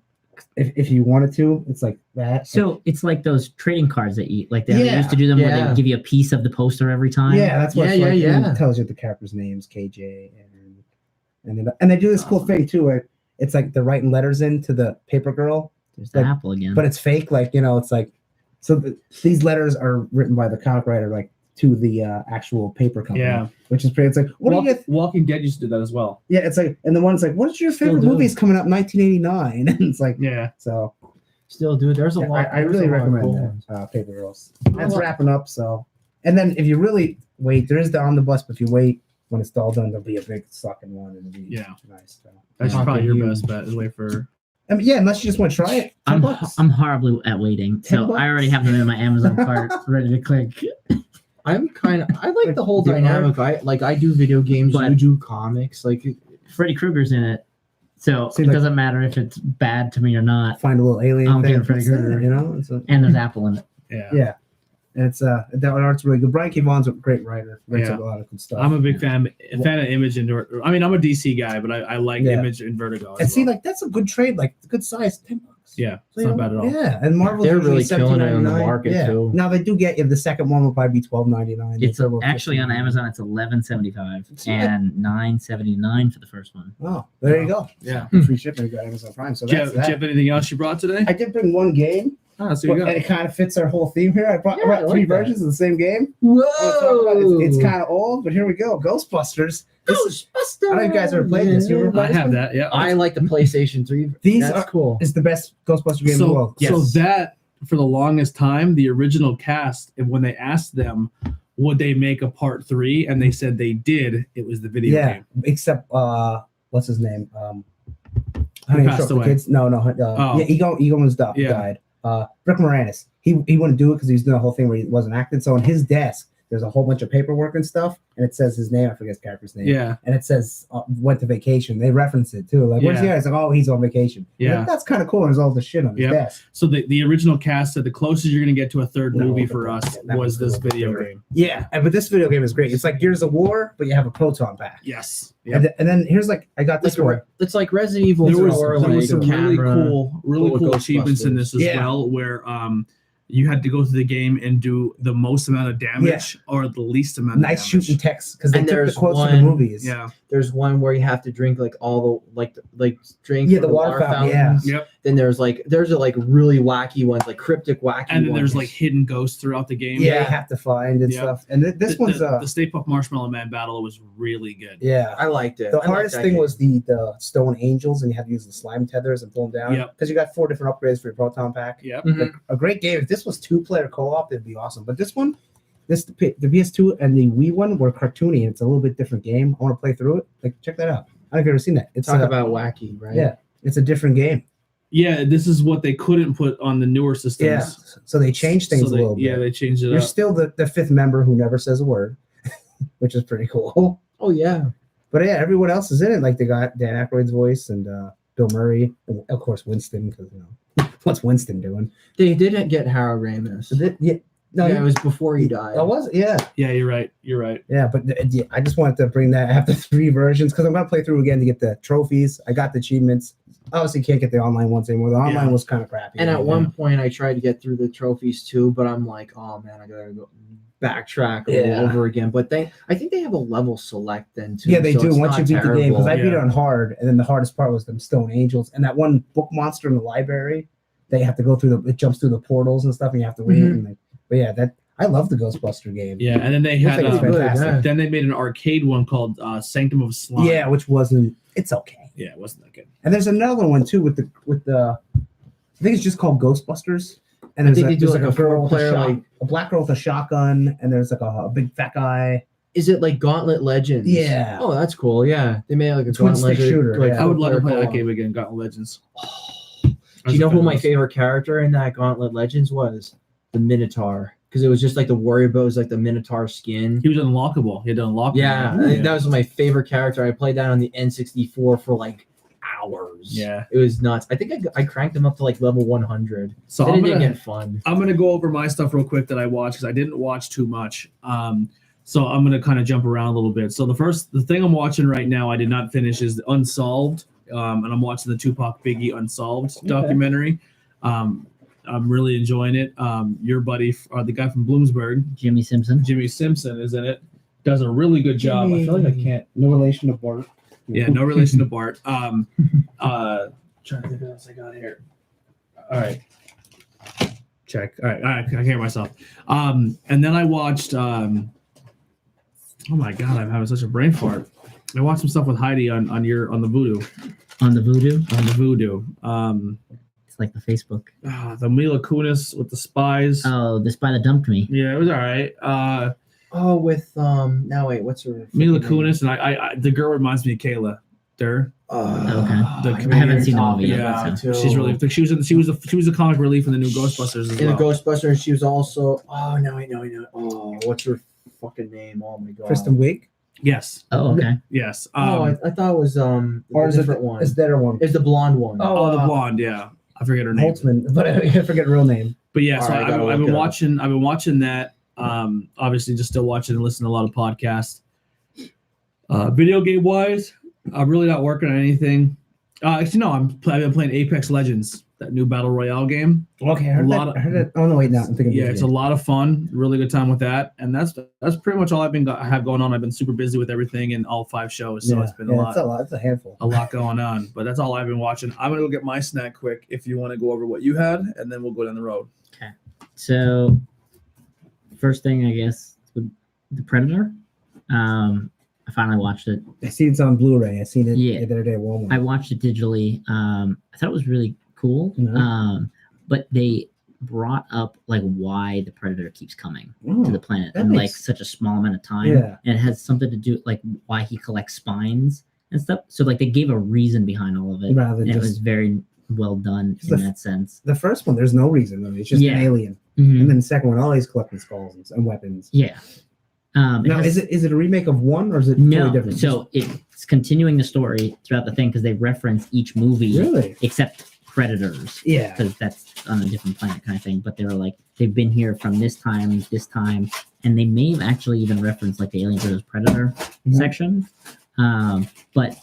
if you wanted to, it's like that. So it's like those trading cards that you like they Yeah, used to do them where yeah. they give you a piece of the poster every time. yeah, that's what Yeah, it's like. yeah, And yeah. it tells you the characters' names, KJ, and they do this cool thing too, where it's like they're writing letters into the paper girl, There's the like- apple again. but it's fake. Like it's like these letters are written by the comic writer, like to the actual paper company. Yeah. which is pretty. It's like what do you get? Walking Dead used to do that as well. Yeah, it's like, and the one's like, what's your Still favorite do. movies coming up in 1989? And it's like, Yeah. so Still, dude, there's a yeah, lot. I there's really a lot of recommend cool that. ones. Paper Girls. That's wrapping up. So, and then if you really wait, there is the omnibus, but if you wait when it's all done, there'll be a big sucking one, and it'll be Yeah. nice. So. That's Walking probably your Dead. best bet is wait for. I mean, yeah, unless you just want to try it. I'm $10. I'm horrible at waiting, so $10. I already have them in my Amazon cart ready to click. I like the whole The dynamic. I do video games, But- you do comics. Like, Freddy Krueger's in it, so See, it like- doesn't matter if it's bad to me or not. Find a little alien I'm thing. getting Freddy Krueger. You know, it's a, And there's Apple in it. Yeah. yeah. And it's that art's really good. Brian K. Vaughan's a great writer. Writes Yeah. a lot of good stuff. I'm a big fan of Image and I mean I'm a DC guy, but I like Yeah. Image and Vertigo. and as see, well. like that's a good trade. Like good size, $10. Yeah, it's So, not you bad at know, all. Yeah, and Marvel's They're usually really killing it in the $17.99. market, yeah. too. Now they do get you the second one will probably be $12.99. It's The third one actually on $15.99. Amazon. It's $11.75 See, and $9.79 for the first one. Oh, there you go. Yeah. Free shipping. You got Amazon Prime. So Do you, that's have, do you that. have anything else you brought today? I did bring one game, Ah, so you and got. it kind of fits our whole theme here. I brought Yeah, I like 3 that. versions of the same game. whoa, It's kind of old, but here we go. Ghostbusters. This is, I don't know if you guys ever played this. You ever I played have this one? that. Yeah. I like the PlayStation 3. These That's are- cool. It's the best Ghostbuster game in the so, world. so Yes. that for the longest time, the original cast, and when they asked them, would they make a part 3, and they said they did, it was the video yeah, game. except what's his name? He passed away. Kids? No, Oh. yeah, Ego was died. Yeah. Rick Moranis. He wouldn't do it because he was doing a whole thing where he wasn't acting. So on his desk, there's a whole bunch of paperwork and stuff, and it says his name. I forget his character's name. Yeah. And it says went to vacation. They reference it too. Like, where's he Yeah. at? It's like, oh, he's on vacation. Yeah. Like, that's kind of cool. There's all the shit on his Yep. desk. So the original cast said the closest you're going to get to a third No, movie but for that- us that was was this cool. video Sure. game. Yeah, but this video game is great. It's like Gears of War, but you have a proton pack. Yes. And then here's I got this one. It's like Resident Evil There was, 4, there like was some really camera. cool full of achievements in this as Yeah. well, where you had to go through the game and do the most amount of damage or the least amount of Nice damage. shooting text because they And took the there's quotes from the one- movies. Yeah. There's one where you have to drink like all the like drink Yeah, from the water fountain, yeah. fountains. Yep. Then there's like really wacky ones, like cryptic wacky And then there's ones. like hidden ghosts throughout the game. Yeah, you have to find and Yeah. stuff. And this the, one's the Stay Puft Marshmallow Man battle was really good. yeah. I liked it. The I liked hardest that thing game. was the Stone Angels, and you had to use the slime tethers and pull them down. Yep. Because you got 4 different upgrades for your proton pack. Yep. Mhm. Like, a great game. If this was 2-player co-op, it'd be awesome. But this one, the PS2 and the Wii one were cartoony, and it's a little bit different game. I want to play through it. Like, check that out. I don't know if you've ever seen that. It's Talk about wacky, right? yeah, it's a different game. Yeah, this is what they couldn't put on the newer systems. Yeah, so they changed things So a little bit. Yeah, they changed it You're up. still the fifth member who never says a word, which is pretty cool. Oh yeah. But yeah, everyone else is in it. Like they got Dan Aykroyd's voice and Bill Murray, and of course Winston, because what's Winston doing? They didn't get Harold Ramis. Yeah, no, Yeah, it was before he died. that was yeah. Yeah, you're right. You're right. Yeah, but yeah, I just wanted to bring that. I have the 3 versions because I'm gonna play through again to get the trophies. I got the achievements. Obviously, can't get the online ones anymore. The online Yeah. was kind of crappy. And at one point, I tried to get through the trophies too, but I'm like, oh man, I gotta go backtrack Yeah. all over again. But I think they have a level select then too. yeah, they so do it's once you not beat the game. Because I beat it Yeah. on hard, and then the hardest part was them Stone Angels and that one book monster in the library. They have to go through it jumps through the portals and stuff, and you have to wait. Mhm. And but yeah, I love the Ghostbuster game. Yeah, and then they Looks had like it's good, fantastic. yeah. then they made an arcade one called Sanctum of Slime. Yeah, which wasn't. It's okay. Yeah, it wasn't that good. And there's another one too with the I think it's just called Ghostbusters. And I there's think they do there's like a girl with four-player, like- a black girl with a shotgun, and there's like a big fat guy. Is it like Gauntlet Legends? Yeah. Oh, that's cool. Yeah, they made like a Twin Gauntlet stick shooter, Like, yeah. I would love to play four-player that game co-op. again. Gauntlet Legends. Do you know who my favorite character in that Gauntlet Legends was? The Minotaur, because it was just like the warrior bow was like the Minotaur skin. He was unlockable. He had to unlock. Yeah, him. that was my favorite character. I played that on the N64 for like hours. Yeah. It was nuts. I think I cranked him up to like level 100. So Then I'm it didn't gonna, get fun. I'm gonna go over my stuff real quick that I watched because I didn't watch too much. So I'm gonna kind of jump around a little bit. So the thing I'm watching right now, I did not finish, is Unsolved, and I'm watching the Tupac Biggie Unsolved documentary. I'm really enjoying it. Your buddy, the guy from Bloomsburg, Jimmy Simpson. Jimmy Simpson, is in it. Does a really good job. I feel like I can't. No relation to Bart. Yeah, no relation to Bart. Trying to think what else I got here. All right. Check. All right. I can hear myself. And then I watched. Oh my god, I'm having such a brain fart. I watched some stuff with Heidi on the Voodoo. On the Voodoo. On the Voodoo. It's like the Facebook. The Mila Kunis with the spies. Oh, the spy that dumped me. Yeah, it was all right. Oh, with now wait, what's her Mila freaking name? Kunis and I the girl reminds me of Kayla. There. Okay. The I haven't seen the movie yet. Yeah, so. she's really. She was the comic relief in the new Ghostbusters as In well. the Ghostbusters, she was also. Oh no, I know. Oh, what's her fucking name? Oh my god. Kristen Wiig, Yes. Oh, okay. Yes. I thought it was or a is it different one. Is there one? It's the blonde one. Oh, the blonde. Yeah, I forget her name. Holtzman, but I forget her real name. But yeah, All so right, gotta I've look been it up. watching. I've been watching that. Obviously, just still watching and listening to a lot of podcasts. Video game wise, I'm really not working on anything. Actually, no, I've been playing Apex Legends, that new battle royale game. Okay, I heard, lot I heard it. Oh no, wait, no, I'm thinking. Yeah, it's a lot of fun. Really good time with that, and that's pretty much all I have going on. I've been super busy with everything in all 5 shows, so it's been a lot. It's a lot. It's a handful. A lot going on, but that's all I've been watching. I'm gonna go get my snack quick. If you want to go over what you had, and then we'll go down the road. So, first thing, I guess, The Predator. I finally watched it. I see it's on Blu-ray. I seen it Yeah. the other day at Walmart. I watched it digitally. I thought it was really cool. Mhm. But they brought up like why the Predator keeps coming Oh, to the planet that in like makes- such a small amount of time. Yeah. And it has something to do like why he collects spines and stuff. So like they gave a reason behind all of it. Rather than And it just was very well done in the- that sense. the first one. There's no reason really. It's just Yeah. an alien. Mhm. And then the second one, all he's collecting skulls and weapons. Yeah. It Now, has- is it a remake of one or is it no? totally different? So it's continuing the story throughout the thing because they reference each movie Really? except Predators. Yeah. Because that's on a different planet kind of thing. But they were like, they've been here from this time, and they may have actually even referenced like the Alien vs. Predator Mhm. section. But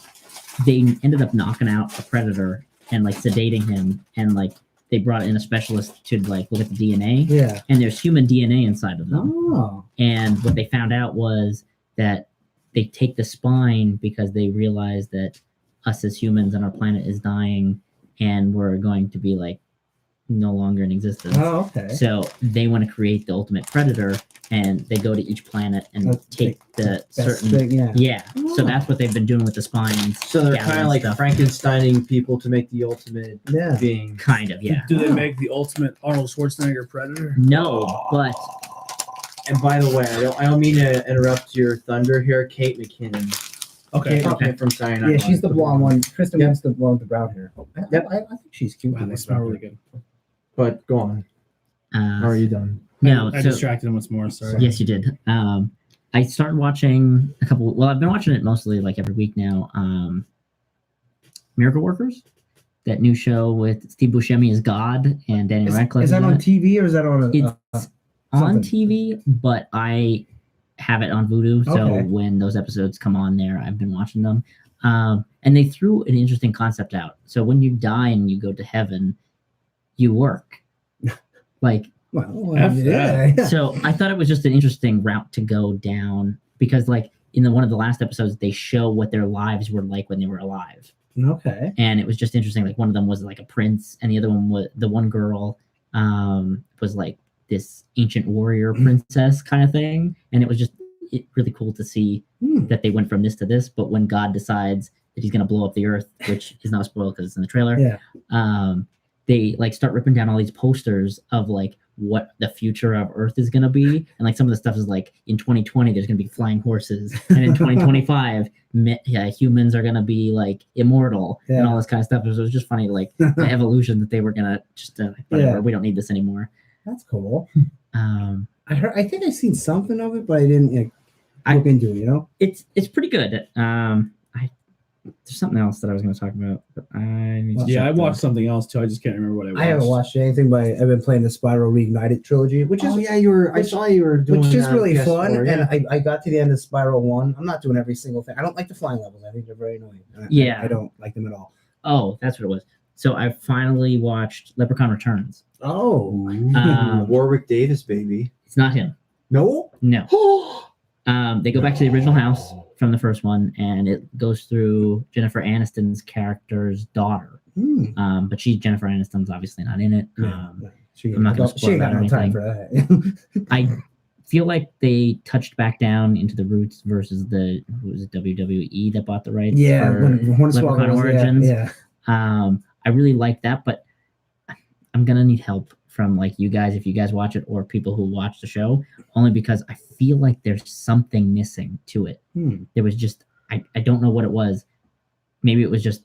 they ended up knocking out a Predator and like sedating him, and like they brought in a specialist to like look at the DNA, Yeah. and there's human DNA inside of them. Oh. And what they found out was that they take the spine because they realize that us as humans and our planet is dying, and we're going to be like no longer in existence. Oh, okay. So they want to create the ultimate predator, and they go to each planet and Let's take the Best certain. thing, yeah. Yeah. So Oh. that's what they've been doing with the spines. So they're gathering kind of like stuff. Frankensteining people to make the ultimate Yeah. being. Kind of, yeah. Do they make the ultimate Arnold Schwarzenegger Predator? No, but And by the way, I don't mean to interrupt your thunder here, Kate McKinnon. Okay. Okay, from Saturday Night Yeah, she's Live. the blonde one. Kristen Yep. Wentz the blonde with the brown hair. Yep. I think she's cute. Wow, they smell really good. But go on. How are you done? No, I so distracted him once more. Sorry. yes, you did. I started watching a couple. Well, I've been watching it mostly like every week now. Miracle Workers, that new show with Steve Buscemi as God and Daniel Radcliffe. Is that in on it. TV or is that on a? It's on something? TV, but I have it on Vudu. So Okay. when those episodes come on there, I've been watching them. And they threw an interesting concept out. So when you die and you go to heaven, you work. Like, Well, F yeah. so I thought it was just an interesting route to go down because, like, in one of the last episodes, they show what their lives were like when they were alive. Okay. And it was just interesting. Like, one of them was like a prince, and the other one was the one girl was like this ancient warrior princess kind of thing. And it was just really cool to see that they went from this to this. But when God decides that he's going to blow up the earth, which is not a spoil because it's in the trailer, they like start ripping down all these posters of like what the future of Earth is going to be. And like some of the stuff is like in 2020, there's going to be flying horses. And in 2025, humans are going to be like immortal and all this kind of stuff. It was just funny, like the evolution that they were going to just, whatever, we don't need this anymore. That's cool. I heard. I think I've seen something of it, but I didn't look into it. You know, it's pretty good. There's something else that I was going to talk about, but I watched something else too. I just can't remember what I watched. I haven't watched anything, but I've been playing the Spiral Reignited trilogy, which is I saw you were doing which is that really PS4, fun. yeah. And I got to the end of Spiral 1. I'm not doing every single thing. I don't like the flying levels. I think they're very annoying. I don't like them at all. Oh, that's what it was. So I finally watched Leprechaun Returns. Oh, Warwick Davis, baby. It's not him. No. They go back to the original house from the first one, and it goes through Jennifer Aniston's character's daughter. But Jennifer Aniston's obviously not in it. I'm not going to spoil that or anything. For that. I feel like they touched back down into the roots versus the WWE that bought the rights. For Leprechaun Origins. Yeah. I really like that, but I'm gonna need help from like you guys if you guys watch it or people who watch the show, only because I feel like there's something missing to it. There was just I don't know what it was. Maybe it was just,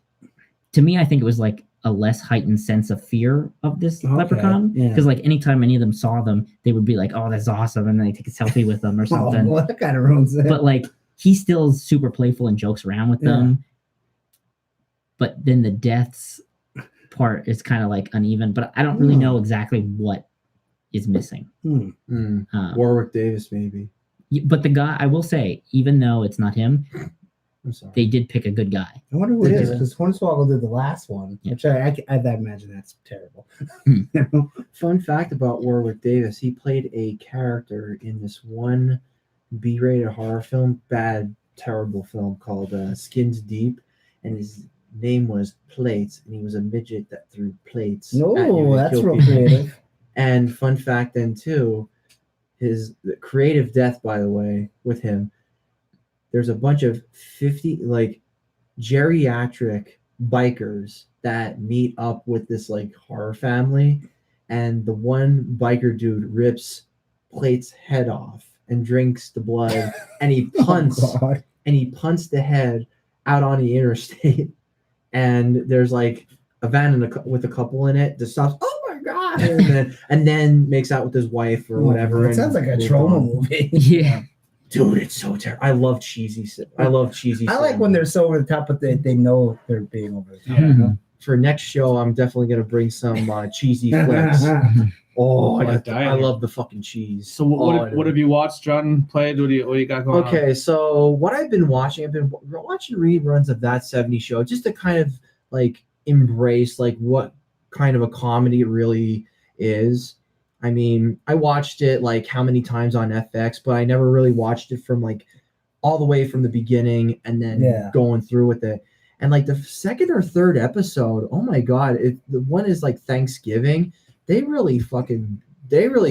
to me, I think it was like a less heightened sense of fear of this leprechaun, because like anytime any of them saw them, they would be like, oh, that's awesome, and then they take a selfie with them or something. Well, that kind of ruins it. But like he's still super playful and jokes around with them, but then the deaths part is kind of like uneven, but I don't really know exactly what is missing. Warwick Davis, maybe. But the guy, I will say, even though it's not him, I'm sorry. they did pick a good guy. I wonder who it is, because Hornswoggle did the last one, which I imagine that's terrible. Fun fact about Warwick Davis: he played a character in this one B-rated horror film, terrible film called Skins Deep, and his name was Plates, and he was a midget that threw plates. No, that's real creative. And fun fact then too, his creative death, by the way, with him, there's a bunch of 50 like geriatric bikers that meet up with this like horror family, and the one biker dude rips Plate's head off and drinks the blood, and he punts the head out on the interstate. And there's like a van with a couple in it that stops. Oh my god! And then makes out with his wife or whatever. It sounds like a trauma movie. Yeah, dude, it's so terrible. I love cheesy. I like when they're so over the top, but they know they're being over the top. Mm-hmm. For next show, I'm definitely gonna bring some cheesy flicks. Oh, I love the fucking cheese. So what have you watched, John? Played? What do you got going on? Okay, so what I've been watching reruns of That 70s Show, just to kind of like embrace like what kind of a comedy it really is. I mean, I watched it like how many times on FX, but I never really watched it from like all the way from the beginning and then going through with it. And like the second or third episode, oh my god, the one is like Thanksgiving. They really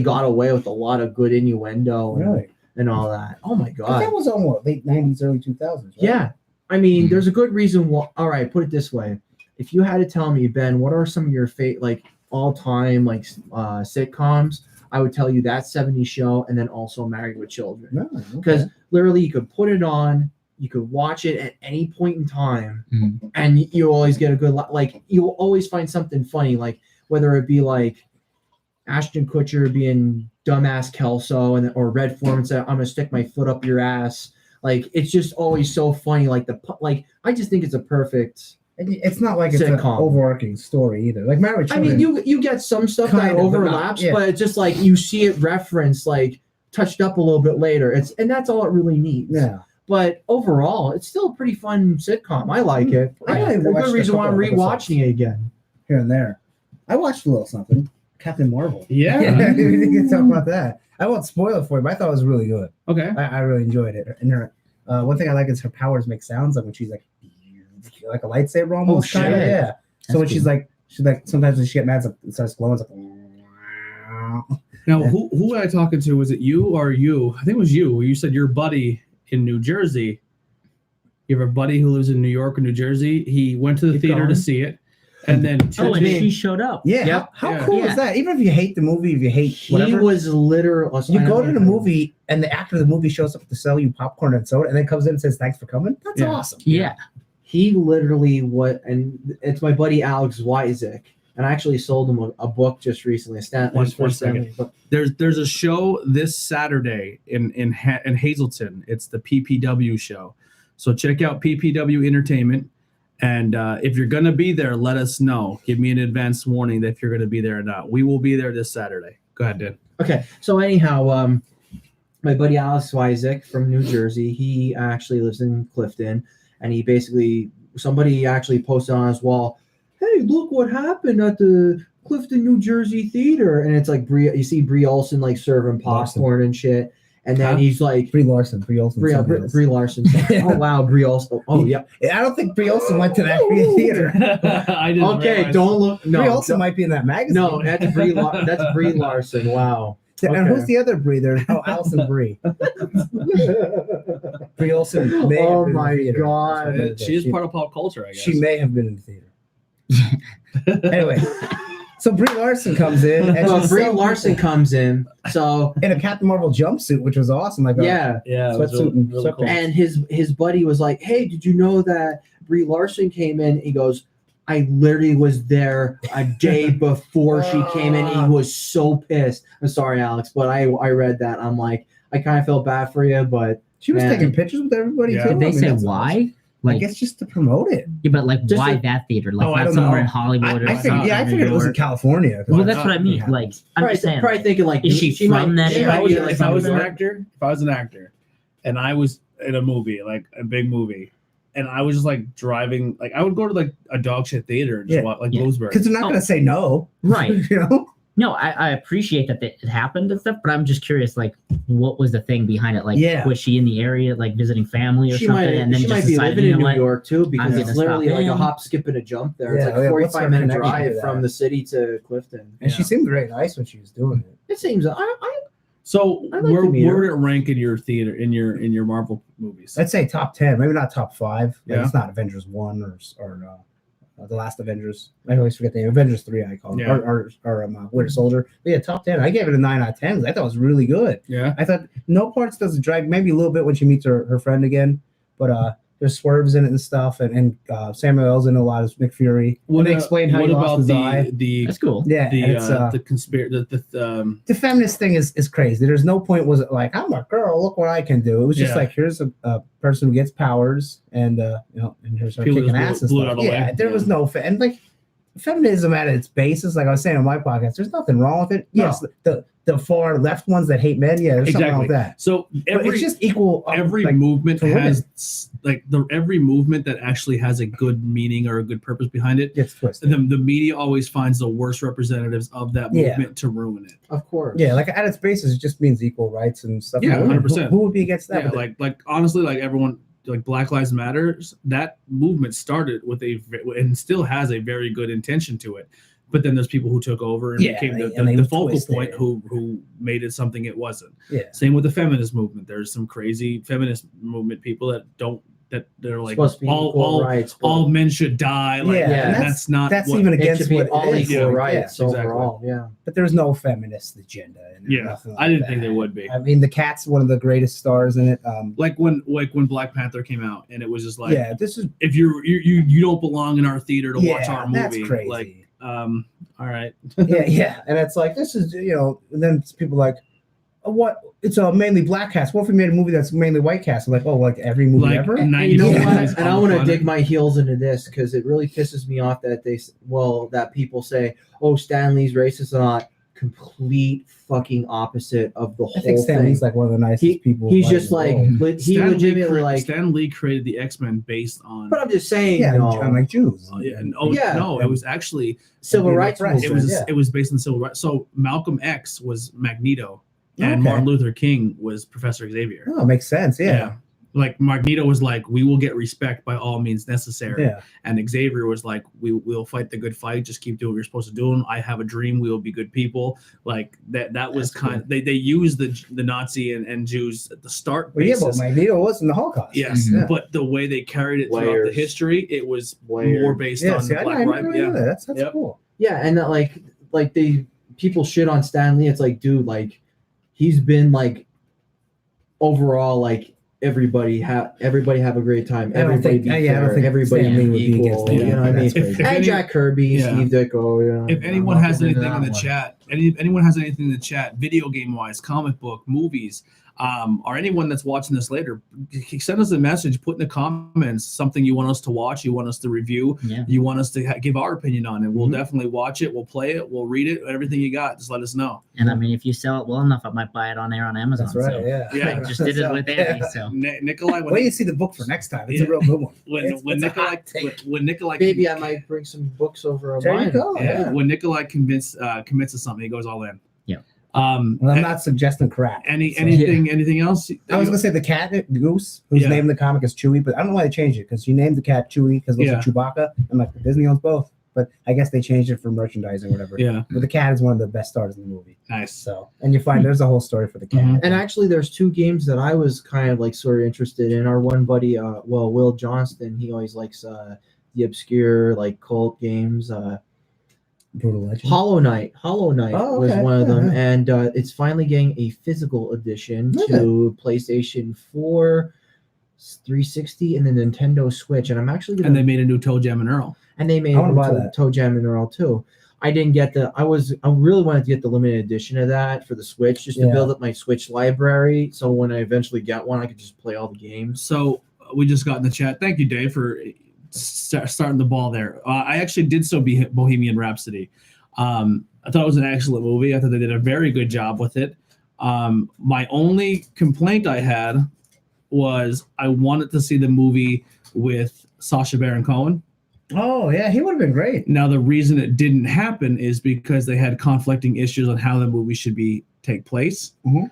got away with a lot of good innuendo and all that. Oh my god. That was on what, late 90s, early 2000s, right? Yeah. I mean, there's a good reason why. All right, put it this way. If you had to tell me, Ben, what are some of your like all-time like sitcoms, I would tell you That 70s Show and then also Married with Children. Because literally you could put it on, you could watch it at any point in time, Mhm. and you always get a good like you'll always find something funny, like whether it be like Ashton Kutcher being dumbass Kelso or Red Foreman said, "I'm gonna stick my foot up your ass." Like it's just always so funny. Like I just think it's a perfect. It's not like it's an Sitcom. overarching story either. Like Married I Children. mean, you get some stuff that Kind of, but not- overlaps, yeah. but it's just like you see it referenced, like touched up a little bit later. And that's all it really needs. Yeah. But overall, it's still a pretty fun sitcom. I like it. I only A watched good a reason why I'm couple of rewatching it again. Here and there. I watched a little something. Captain Marvel. Yeah. We can talk about that. I won't spoil it for you, but I thought it was really good. Okay. I really enjoyed it. And her, one thing I like is her powers make sounds like when she's like a lightsaber almost. shit. Kinda, yeah. So That's when cool. she's like sometimes when she gets mad, it starts glowing. It's like, Now, Yeah. who was I talking to? Was it you or you? I think it was you. You said your buddy in New Jersey. You have a buddy who lives in New York or New Jersey. He went to the Keep theater going. to see it, and then Oh, and me. she showed up. yeah. Yep. How Yeah. cool Yeah. is that? Even if you hate the movie, if you hate He whatever, was literal. you go to the movie and the actor of the movie shows up to sell you popcorn and soda, and then comes in and says thanks for coming. That's Yeah. awesome. Yeah. He literally and it's my buddy Alex Wyzik, and I actually sold him a book just recently. One second. There's a show this Saturday in Hazleton. It's the PPW show. So check out PPW Entertainment. And if you're going to be there, let us know. Give me an advance warning that if you're going to be there or not. We will be there this Saturday. Go ahead, Dan. Okay, so anyhow, my buddy Alex Wyzik from New Jersey, he actually lives in Clifton, and somebody actually posted on his wall, "Hey, look what happened at the Clifton, New Jersey theater," and it's like you see Brie Olson like serving popcorn and shit, and then Huh? he's like. Brie Olson. Brie Brie Larson. Oh wow, Brie Olson. Oh yeah. I don't think Brie Olson went to that theater. I didn't Okay, realize. don't look. No, Brie Olson don't- might be in that magazine. no, that's Brie. That's Brie Larson. Wow. And okay. who's the other Brie there? Oh, Allison Brie. Brie Olson. May have Oh been in my the theater. God. That's what it She is is. part of pop culture, I guess. She may have been in the theater. Anyway, so Brie Larson comes in, and So she's Brie so- Larson comes in. So in a Captain Marvel jumpsuit, which was awesome. Like, yeah, Yeah, it was Sweatsuit and really cool. sweatpants. and his buddy was like, "Hey, did you know that Brie Larson came in?" He goes, "I literally was there a day before she came in." He was so pissed. I'm sorry, Alex, but I read that. I'm like, I kind of felt bad for you, but she was Man. taking pictures with everybody Yeah. too. Did they I mean, say that's why? awesome. Like, I guess just to promote it. yeah, but like, Just why a- that theater? Like, Oh, I not don't somewhere know. in Hollywood or I figured, something I in figured New it was in York. California. Well, that's what I mean. happens. Like, I'm probably, just saying. probably like, thinking like, is she might- from that she If might I area? was, be, like, if I was an from- actor, and I was in a movie, like a big movie, and I was just like driving, like I would go to like a dog shit theater and just Yeah. watch like Yeah. Bloomsbury. because they're not Oh. going to say no, Right. you know. No, I appreciate that it happened and stuff, but I'm just curious, like, what was the thing behind it? Like, Yeah. was she in the area, like, visiting family or She something, might, and then she just might be decided, living you in know New what? York too, because I'm it's gonna literally stop like a in. hop, skip, and a jump there. It's Yeah, like yeah, a what's her 45-minute connection drive to from that? the city to Clifton. And Yeah. she seemed very nice when she was doing it. It seems So I'd like where to meet her. would it rank in your theater in your Marvel movies? I'd say top 10, maybe not top 5. Like, Yeah. it's not Avengers 1 or the last Avengers. I always forget the name. Avengers 3, I call it. Yeah. Or Winter Soldier. But yeah, top 10. I gave it a 9 out of 10 because I thought it was really good. Yeah. I thought no parts does it drag, maybe a little bit when she meets her friend again, but there's swerves in it and stuff, and Samuel's in a lot of Nick Fury. When they explain how what he lost about his eye. the That's cool. Yeah, the and it's, the feminist thing is crazy. There's no point was it like, I'm a girl, look what I can do. It was just Yeah. like, here's a person who gets powers, and and here's her People kicking just ass and blew it stuff. out of the Yeah, way. there was Yeah. no and like feminism at its basis, like I was saying on my podcast, there's nothing wrong with it. No. Yes, the far left ones that hate men, yeah, there's something wrong with that. So But it's just equal. every like, movement for women. has every movement that actually has a good meaning or a good purpose behind it. gets twisted. The media always finds the worst representatives of that Yeah. movement to ruin it. of course. Yeah, like at its basis, it just means equal rights and stuff. Yeah, Who- 100%. Who would be against that? Yeah, But like honestly, like everyone, like Black Lives Matters, that movement started with and still has a very good intention to it. But then there's people who took over and Yeah, became and they the focal twisted point it. who made it something it wasn't. yeah, Same with the feminist movement. There's some crazy feminist movement people that that they're like supposed to be equal rights. but all men should die. Like, Yeah, and and that's not that's what, even it against should be what all it is. equal Like, rights yeah, overall. Yeah. But there's no feminist agenda in it. Yeah, nothing I didn't like think that. there would be. I mean, the cat's one of the greatest stars in it. Like when Black Panther came out, and it was just like, yeah, this is if you don't belong in our theater to watch our movie, that's crazy. like, all right, yeah, and it's like this is and then people like, oh, what? It's a mainly black cast. What if we made a movie that's mainly white cast? I'm like, oh, like every movie like ever? And you know 90% what? is And I on want the to planet. dig my heels into this because it really pisses me off that that people say, "Oh, Stan Lee's racist," or not. Complete fucking opposite of the I whole think Stan thing. Lee's like one of the nicest people. He's in just the like world. he legitimately Stan Lee created the X-Men based on. But I'm just saying, yeah, no, on like Jews. Yeah. It was actually civil being rights oppressed. movement. Yeah. it was based on civil rights. So Malcolm X was Magneto, and Okay. Martin Luther King was Professor Xavier. Oh, makes sense. Yeah. Like Magneto was like, we will get respect by all means necessary. Yeah. And Xavier was like, we'll fight the good fight. Just keep doing what you're supposed to do. And I have a dream. We will be good people. Like that was That's kind of, they used the Nazi and Jews at the start. Well, yeah, basis. but Magneto was in the Holocaust. Yes, Yeah. but the way they carried it throughout the Layers. history, it was Layers. more based Yeah, on see, I Black never Lives. really knew that. That's Yep. cool. Yeah, and that, like they people shit on Stan Lee. It's like, dude, like he's been like overall like everybody have a great time. I don't Everybody think- be yeah, I don't fair. think Everybody Stan Lee be would be equal. against it. You know what I mean? That's crazy. If And any- Jack Kirby, Yeah. Steve Ditko. You know, If I'm anyone not has getting into anything in that the one. chat, anyone has anything in the chat, video game wise, comic book, movies, or anyone that's watching this later, send us a message. Put in the comments something you want us to watch, you want us to review, Yeah. you want us to give our opinion on it. We'll Mhm. definitely watch it. We'll play it. We'll read it. Everything you got, just let us know. And I mean, if you sell it well enough, I might buy it on air on Amazon. That's right. So Yeah. Yeah. I just did it with Andy. So Nikolai, Wait till you see the book for next time. It's a Yeah. real good one. when It's a Nikolai hot take. when Nikolai Maybe I might bring some books over of There you mine. go. yeah, Yeah. when Nikolai commits to something, he goes all in. Yeah. Well, I'm not suggesting crap. Anything else? I was gonna say the cat Goose, whose Yeah. name in the comic is Chewie, but I don't know why they changed it because you named the cat Chewie because it looks like Chewbacca. I'm like, Disney owns both, but I guess they changed it for merchandising or whatever. Yeah, But the cat is one of the best stars in the movie. nice. So, and you find there's a whole story for the cat. Mhm. And actually, there's two games that I was kind of like sort of interested in. Our one buddy, Will Johnston, he always likes the obscure like cult games. Brutal Legend. Hollow Knight Oh, was okay. one of them, Yeah. and it's finally getting a physical edition Okay. to PlayStation 4, 360, and the Nintendo Switch. And I'm actually gonna And they made a new Toe Jam and Earl. and they made I wanna buy that. Toe Jam and Earl too. I didn't get I really wanted to get the limited edition of that for the Switch just to Yeah. build up my Switch library. So when I eventually get one, I could just play all the games. So we just got in the chat. Thank you, Dave, for starting the ball there. I actually did Bohemian Rhapsody. I thought it was an excellent movie. I thought they did a very good job with it. My only complaint I had was I wanted to see the movie with Sacha Baron Cohen. Oh yeah, he would have been great. Now the reason it didn't happen is because they had conflicting issues on how the movie should take place. Mhm.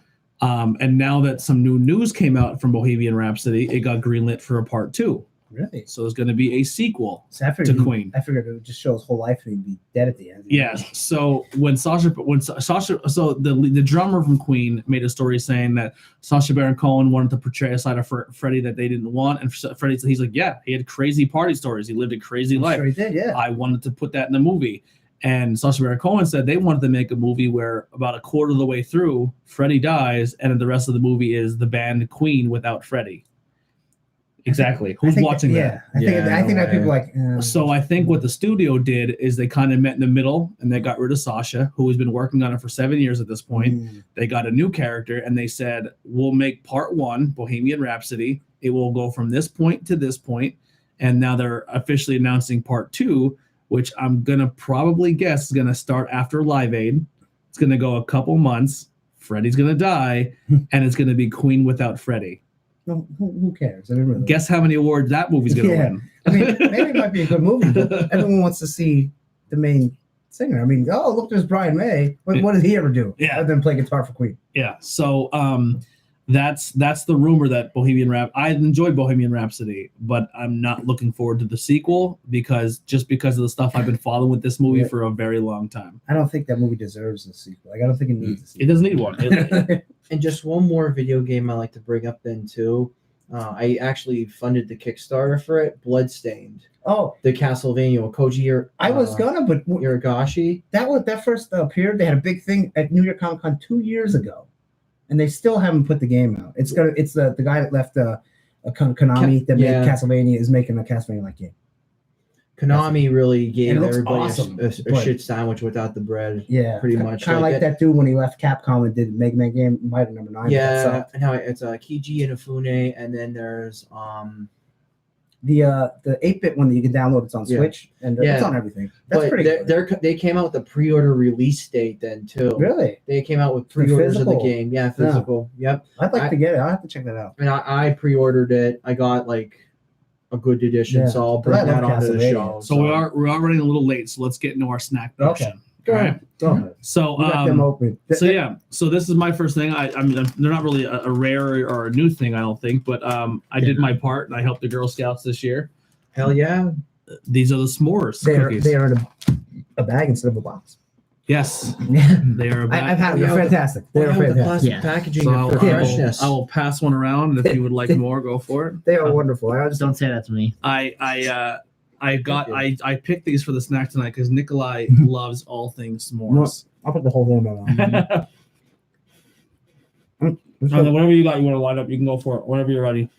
And now that some new news came out from Bohemian Rhapsody, it got greenlit for a part 2. Really? So there's going to be a sequel. So I figured To Queen. I figured it would just show his whole life and he'd be dead at the end. Yes. So when Sasha, so the drummer from Queen made a story saying that Sacha Baron Cohen wanted to portray a side of Freddie that they didn't want, and Freddie, he's like, yeah, he had crazy party stories, he lived a crazy I'm life. sure he did. Yeah. I wanted to put that in the movie. And Sacha Baron Cohen said they wanted to make a movie where about a quarter of the way through, Freddie dies, and then the rest of the movie is the band Queen without Freddie. Exactly. Who's watching that? I think that people like. So I think what the studio did is they kind of met in the middle and they got rid of Sasha, who has been working on it for 7 years at this point. They got a new character and they said, we'll make part 1, Bohemian Rhapsody. It will go from this point to this point. And now they're officially announcing part 2, which I'm going to probably guess is going to start after Live Aid. It's going to go a couple months. Freddie's going to die and it's going to be Queen without Freddie. Well, who cares? I mean, really. Guess how many awards that movie's going to Yeah. win. I mean, maybe it might be a good movie, but everyone wants to see the main singer. I mean, oh, look, there's Brian May. What did he ever do? Yeah. Other than play guitar for Queen. Yeah. So that's the rumor that I enjoyed Bohemian Rhapsody, but I'm not looking forward to the sequel because of the stuff I've been following with this movie Yeah. for a very long time. I don't think that movie deserves a sequel. Like, I don't think it needs a It sequel. doesn't need one. And just one more video game I like to bring up then too. I actually funded the Kickstarter for it. Bloodstained, Oh, the Castlevania with Koji. I was gonna, but Iragashi. that first appeared. They had a big thing at New York Comic Con 2 years ago, and they still haven't put the game out. It's the guy that left Konami that made Castlevania is making a Castlevania-like game. Konami really gave everybody awesome, a shit sandwich without the bread. Yeah, pretty much. Kind of like that dude when he left Capcom and did Mega Man game, might have number 9. Yeah, no, it's Kiji Inafune, and then there's the 8-bit one that you can download. It's on Switch and it's on everything. That's pretty good. They came out with a pre-order release date then too. Really? They came out with pre-orders of the game. Yeah, physical. Yeah. Yep. I'd like to get it. I'll have to check that out. And I pre-ordered it. I got like a good edition, so I'll bring that onto the show. So we are running a little late, so let's get into our snack portion. Okay. Go ahead. Go ahead. So We got them open. so this is my first thing. I mean, they're not really a rare or a new thing, I don't think, but I did my part and I helped the Girl Scouts this year. Hell yeah! These are the s'mores cookies. They are in a bag instead of a box. Yes, Yeah. they are a bag. I've had them. They're Yeah, fantastic. Well, They're yeah, with the fantastic. plastic packaging So for freshness. I will pass one around, and if you would like more, go for it. They are wonderful. I just Don't say that to me. I picked these for the snack tonight because Nikolai loves all things s'mores. I'll put the whole thing in my mouth. And then whatever you got, you want to line up, you can go for it whenever you're ready.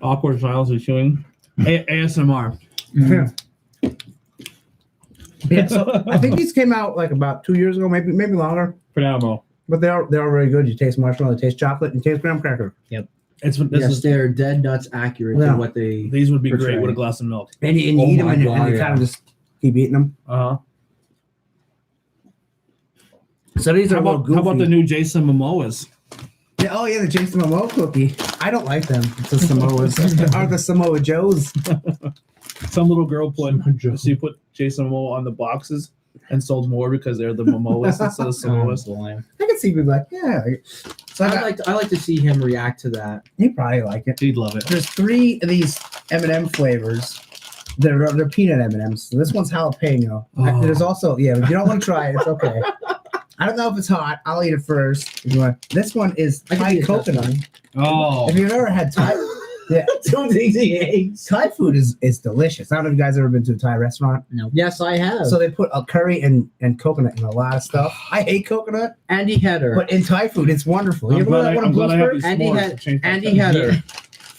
Awkward silence of chewing. ASMR. Yeah, so I think these came out like about 2 years ago, maybe longer. Phenomenal. But they're very good. You taste marshmallow, you taste chocolate, and you taste graham cracker. They're dead nuts accurate to what they. These would be portray. great with a glass of milk. And you eat them and you kind of just keep eating them. Uh-huh. So these are How about the new Jason Momoas? Yeah, oh yeah, the Jason Momoa cookie. I don't like them. The Samoas are the Samoa Joes. Some little girl put Jason Momoa on the boxes and sold more because they're the Momoas instead of Samoas. I can see people like, yeah. So I like to see him react to that. you probably like it. He'd love it. There's 3 of these M&M flavors. They're peanut M&Ms. So this one's jalapeno. Oh. There's also if you don't want to try it, it's okay. I don't know if it's hot. I'll eat it first. If you want. This one is Thai coconut. Oh, If you've ever had Thai, Thai food is delicious. I don't know if you guys ever been to a Thai restaurant. Yes, I have. So they put a curry and coconut in a lot of stuff. I hate coconut, Andy Header. but in Thai food, it's wonderful. You I'm ever glad had one I'm of glad I have Bluesburg? these Andy s'mores had- to change my Andy thing. Header.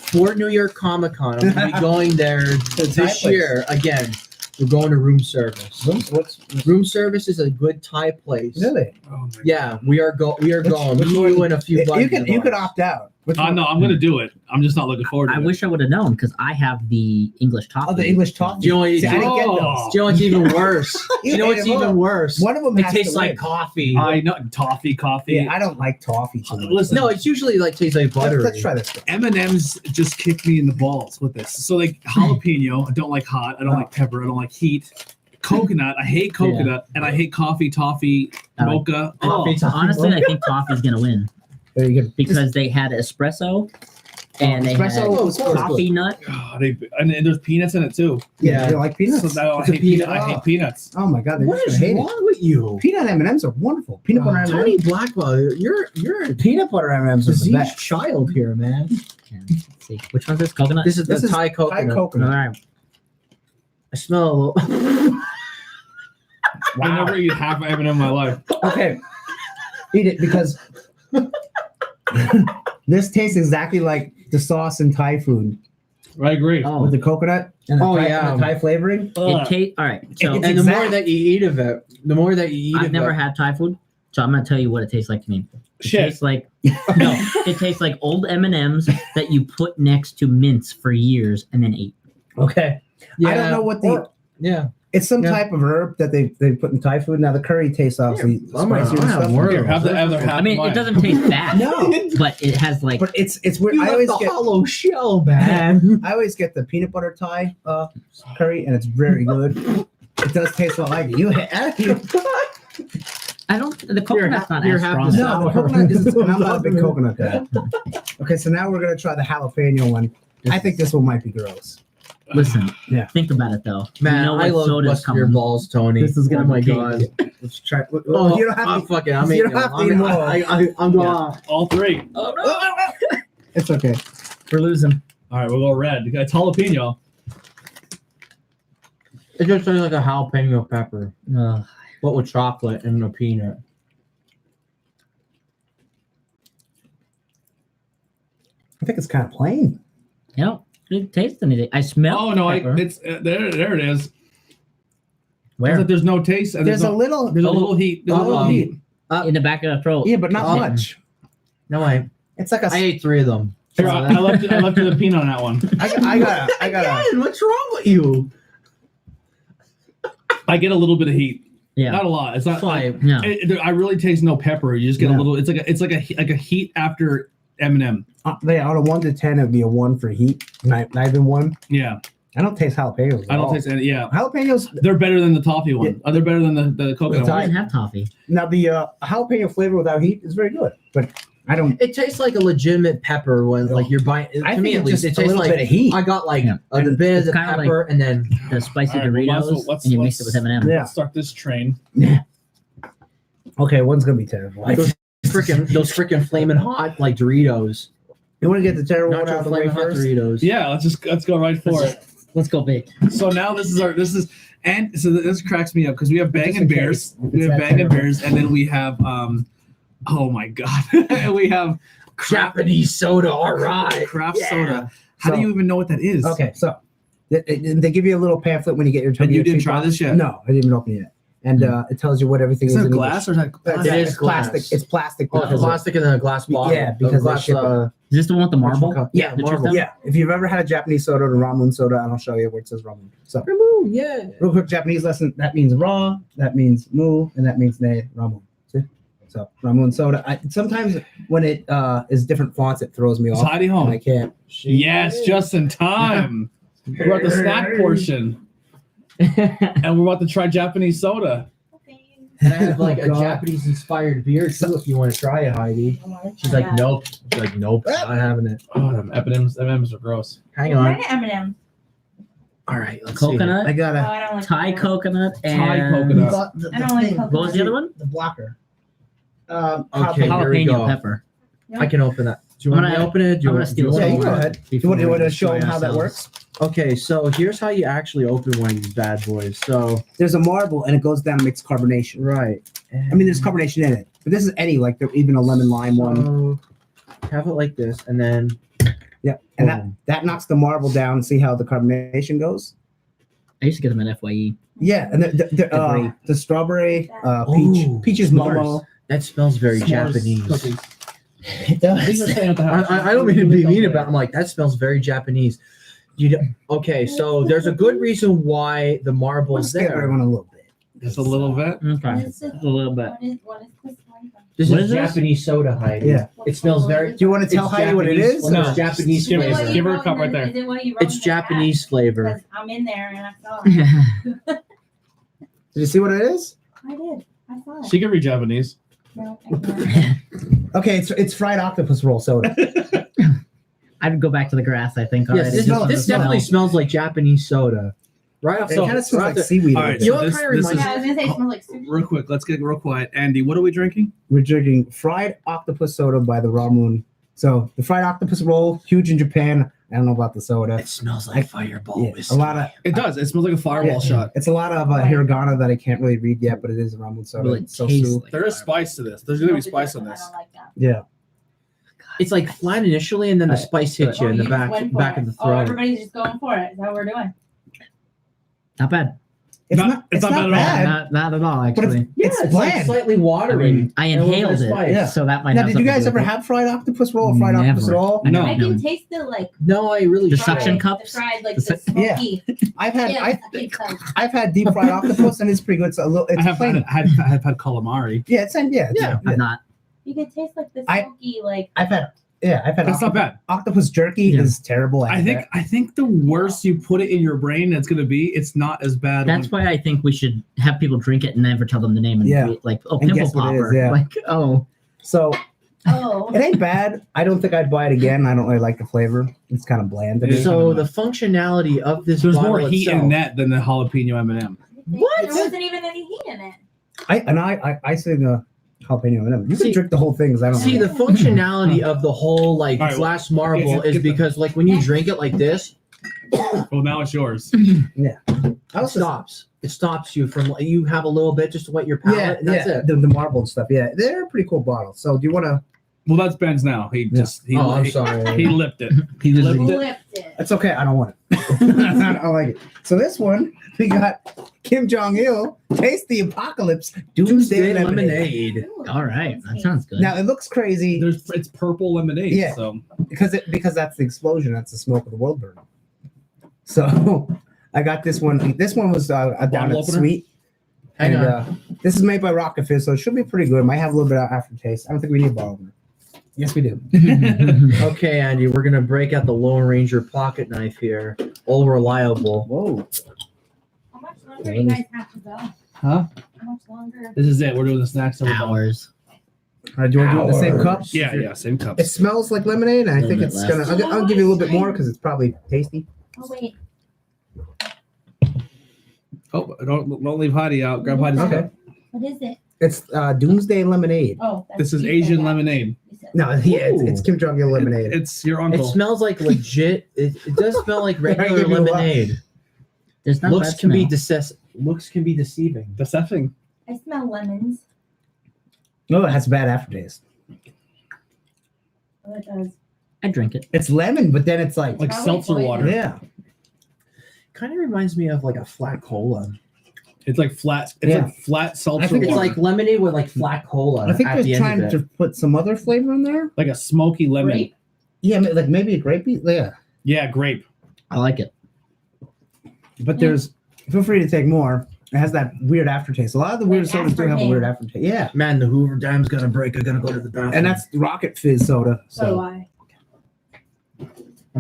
For New York Comic Con, I'm going to be going there Thai this place. year again. We're going to room service. Room service is a good Thai place. Really? Oh my Yeah, we are going. which Me, one? you, and a few buddies. You could of ours. opt out. Which No, one? I'm gonna do it. I'm just not looking forward to I it. wish I would have known because I have the English toffee. Oh, the English toffee. Do you know what? See, I didn't get Oh. those. Do you know what's even worse? Do you know what's ate 'em all. even worse? One of them It has tastes to like win. coffee. I know toffee. Yeah, I don't like toffee too much. Listen, No, it's usually like tastes like buttery. Let's try this. M&M's just kicked me in the balls with this. So like jalapeno, I don't like hot. I don't like pepper. I don't like heat. Coconut, I hate coconut, and I hate coffee, toffee, I like mocha. coffee. Oh, Honestly, I think toffee's gonna win There you go. because they had espresso and they espresso, had oh, of course. coffee nut. God, and there's peanuts in it too. Yeah, you don't like peanuts? So now I It's a hate, peanut- I hate peanuts. Oh my god, they're What just is gonna hate wrong with you? it. Peanut M&Ms are wonderful. Peanut butter M&Ms. Tony Blackwell, you're a Peanut butter M&Ms are the diseased best. child here, man. Yeah, let's see, which one's this? Coconut. This is This the is Thai Thai coconut. All coconut. right. I smell a little. I never eat half of M&M in my life. Okay, eat it because this tastes exactly like the sauce in Thai food I agree. Oh, with the coconut and the, Oh, Thai, yeah. and the Thai flavoring. it tastes. All right. So It's And the more exact- that you eat of it, the more that you eat I've of never it. had Thai food, so I'm gonna tell you what it tastes like to me. It Shit. tastes like no. It tastes like old M&Ms that you put next to mints for years and then ate. Okay, I don't know what the. Yeah. It's some Yeah. type of herb that they put in Thai food. Now the curry tastes obviously I'm gonna- spicier I'm and gonna stuff. work Here, have the other half. I mean, mine. it doesn't taste bad. No, But it has like but it's weird. You I left always the get hollow shell, man. I always get the peanut butter Thai curry, and it's very good. It does taste a lot like it. You I don't. The coconut's not you're as happy strong. to no, the coconut is. And I'm not a big coconut guy. Okay, so now we're gonna try the jalapeno one. I think this one might be gross. Listen, Yeah. think about it though. Man, you know I what love soda's busting your coming. balls, Tony. This is gonna oh my be god. Let's try. Oh, you don't have I'm to. fucking. I'm you eating don't have them. to eat more. I'm going. Yeah. All three. Oh no, It's okay. we're losing. All right, we'll go red. It's jalapeno. It just tastes like a jalapeno pepper, Ugh. but with chocolate and a peanut. I think it's kind of plain. You know, it tastes anything. I smell. Oh no, pepper. it's there it is. Where? There's no taste. And There's no, a little. There's a little heat. There's a little heat. In the back of the throat. Yeah, but not Oh. much. No, I It's like a. ate 3 of them. Here, I left you the peanut on that one. I got. Again, what's wrong with you? I get a little bit of heat. Yeah. Not a lot. It's not like Five. No. I really taste no pepper. You just get a No. little. It's like a heat after M&M. Yeah, out of 1 to 10, it'd be a 1 for heat. Not even 1. Yeah, I don't taste jalapenos. I don't taste any. Yeah, jalapenos. they're better than the toffee one. Yeah. They're better than the coconut It's I one. didn't have toffee. Now the jalapeno flavor without heat is very good, but I don't. It tastes like a legitimate pepper when like you're buying. I To me, think at least, it it's just a tastes little like bit of heat. I got like Yeah. a bit of It's the kinda pepper and then The spicy All right, well, Doritos, let's- and you mix it with M&M. Yeah. Let's start this train. Okay, one's gonna be terrible. those freaking flaming hot like Doritos. You want to get the terrible one Nacho out of the way flaming hot first? Doritos. Yeah, let's go right for it. Let's go big. So now this is and so this cracks me up because we have Bang Just and in Bears, case, if we it's have that Bang and terrible. Bears, and then we have oh my god, we have Japanese soda. All right. craft Yeah. soda. How do So- you even know what that is? Okay, so they give you a little pamphlet when you get your. And you your didn't treat try box. this yet? No, I didn't even open it yet, and it tells you what everything Is is. that in glass or is that English. plastic? It is It's plastic. glass. It's plastic. Oh, it's because of- plastic in a glass bottle. Yeah, because they glass, ship it. Is this the one with the marble? Yeah, The marble. truth Yeah, if you've ever had a Japanese soda or ramen soda, I'll show you where it says ramen. So, Ramu, yeah. real quick Japanese lesson. That means raw. That means mu, and that means ne ramen. See? So ramen soda. Sometimes when it is different fonts, it throws me It's off. Heidi And home. I can't. Yes, just in time. We're at the snack portion, and we're about to try Japanese soda. And I have like Oh, a God. Japanese inspired beer too if you want to try it, Heidi. She's like, nope. She's like, nope, not having it. Oh, them M&Ms are gross. Hang What on. kind of M&M? All right, let's Coconut, I Oh, gotta. I don't like Thai coconut, and Thai coconut. I don't like coconut. What was the other one? The blocker. Okay, here we Jalapeno go. pepper. see. I can open that. Do you I'm want me to gonna- open it? Do you I'm gonna want steal Yeah, some you go more ahead. You before want we to show destroy them how that ourselves. works? Okay, so here's how you actually open one of these bad boys. So, There's a marble and it goes down and makes carbonation. right. I mean, there's carbonation in it, but this is any like even a lemon lime one. So, have it like this, and then Yeah, and boom. that knocks the marble down. See how the carbonation goes? I used to get them at FYE. Yeah, and the strawberry, Ooh, peach is s'mores. momo. That smells very S'mores Japanese. cookies. It does. These are staying at the house. I don't mean to be mean about it. I'm like, that smells very Japanese. Okay, so there's a good reason why the We'll marble's just get rid there. of one a little bit. Just a little bit. Okay, What is it? just a little bit. What is this one? This What is is this? Japanese soda, Heidi. Yeah. It smells very. Do you want to tell It's Heidi what it Japanese- is? No. It's Japanese Give Is it it- what flavor. you give her a wrote cup in right the- there. Is it what you wrote It's in the Japanese chat? flavor. 'Cause I'm in there and I saw it. Did you see what it is? I did. I saw it. She can read Japanese. No, I can't. Okay, it's fried octopus roll soda. I'd go back to the grass. I think. Yes, already, this, just from this the definitely smell. smells like Japanese soda. Right off It the kind of smells right like off seaweed. All a right, bit. You know so what this, kind of this reminds is Yeah, I was gonna say it smells like sushi. real quick. Let's get real quiet. Andy, what are we drinking? We're drinking fried octopus soda by the Raw Moon. So the fried octopus roll, huge in Japan. I don't know about the soda. It smells like fireball Yeah, whiskey. a lot of It does. It smells like a fireball yeah, shot. It's a lot of hiragana that I can't really read yet, but it is a ramen soda. Will it It's so taste soup. like There is fireball? spice to this. There's gonna be spice in I this. don't like that. Yeah. It's like flat initially, and then the Right. spice hits you Oh, in the just back went for back it. of the Oh, throat. everybody's just going for it. Is that what we're doing? Not bad. It's Not- not. It's not bad at all. bad. Not at all. But Actually, Yeah, it's it's bland. like slightly I watery. mean, I and a little bit inhaled of it, spice. Yeah. so that might. Now, have did you something guys to do ever with it. have fried octopus roll or fried octopus Never. roll? I No. I No. can taste the like No, I really The tried. suction fried- cups? The fried like The the su- Yeah. smoky. I've had Yeah, I've, I think so. I've had deep fried octopus and it's pretty good. It's a little. It's I have plain. had calamari. Yeah, it's yeah. Yeah. I'm not. You can taste like the I- smoky like. I've had That's not bad. octopus jerky Yeah. is terrible. I think the worse you put it in your brain, it's gonna be. It's not as bad. That's why I think we should have people drink it and never tell them the name. And Yeah. be like, oh, And pimple guess what it is, popper. yeah. Like, oh, So Oh. It ain't bad. I don't think I'd buy it again. I don't really like the flavor. It's kind of bland to me. So the functionality of this There's bottle more heat itself, in that than the jalapeno M&M. What? There wasn't even any heat in it. I say the jalapeno M&M. You can See- drink the whole thing because I don't. See, the functionality of the whole like All right, glass marble get is the- because like when you drink it like this, Well, now it's yours. it stops. It stops you from you have a little bit just to wet your palate, Yeah, and that's yeah, it. the marble and stuff. Yeah, they're a pretty cool bottle. So do you want to? Well, that's Ben's now. He just he, Oh, I'm he, sorry. he lipped it. He lipped it. Flipped it. It's okay. I don't want it. I don't like it. So this one we got Kim Jong Il. Taste the apocalypse. Doomsday lemonade. Ooh, All right, that sounds good. Now it looks crazy It's purple lemonade. Yeah. So because that's the explosion. That's the smoke of the world burning. So I got this one. This one was down Bottle at opener? Sweet. Hang And on. this is made by Rocket Fizz, so it should be pretty good. It might have a little bit of aftertaste. I don't think we need a bottle opener. Yes, we do. Okay, Andy, we're gonna break out the Lone Ranger pocket knife here. All reliable. Whoa. How much longer do you guys have to go? Huh? How much longer? This is it. We're doing the snacks. Hours. Do you want to do it in the same cup? Yeah, same It cups. smells like lemonade, and I Little think bit it's less. gonna. I'll give you a little bit more because it's probably tasty. Oh wait. Oh, don't leave Heidi out. Grab Heidi's Okay. cup. What is it? It's Doomsday lemonade. Oh, that's This is you said Asian that. lemonade. You said No, yeah, it's Ooh. Kim Jong Il lemonade. It's your It uncle. smells like legit. It does smell like regular give you a lot. lemonade. There's not Looks bad can be smell. looks can be deceiving. Deception. I smell lemons. No, it has bad aftertaste. Oh, it does. I drink it. It's lemon, but then it's like, Like Probably seltzer poison. water. yeah. Kind of reminds me of like a flat cola. It's like flat. It's Yeah. like flat seltzer I think It's water. like lemonade with like flat cola. I think at they're the trying end of it. to put some other flavor in there. like a smoky lemon. Grape? Yeah, like maybe a grapey. Yeah, Yeah, grape. I like it. but there's. Feel free to take more. It has that weird aftertaste. A lot of the weird Like sodas do have a aspartame. weird aftertaste. Yeah, Man, the Hoover Dam's gonna break. I'm gonna go to the bathroom. and that's Rocket Fizz soda. So do So I. I'm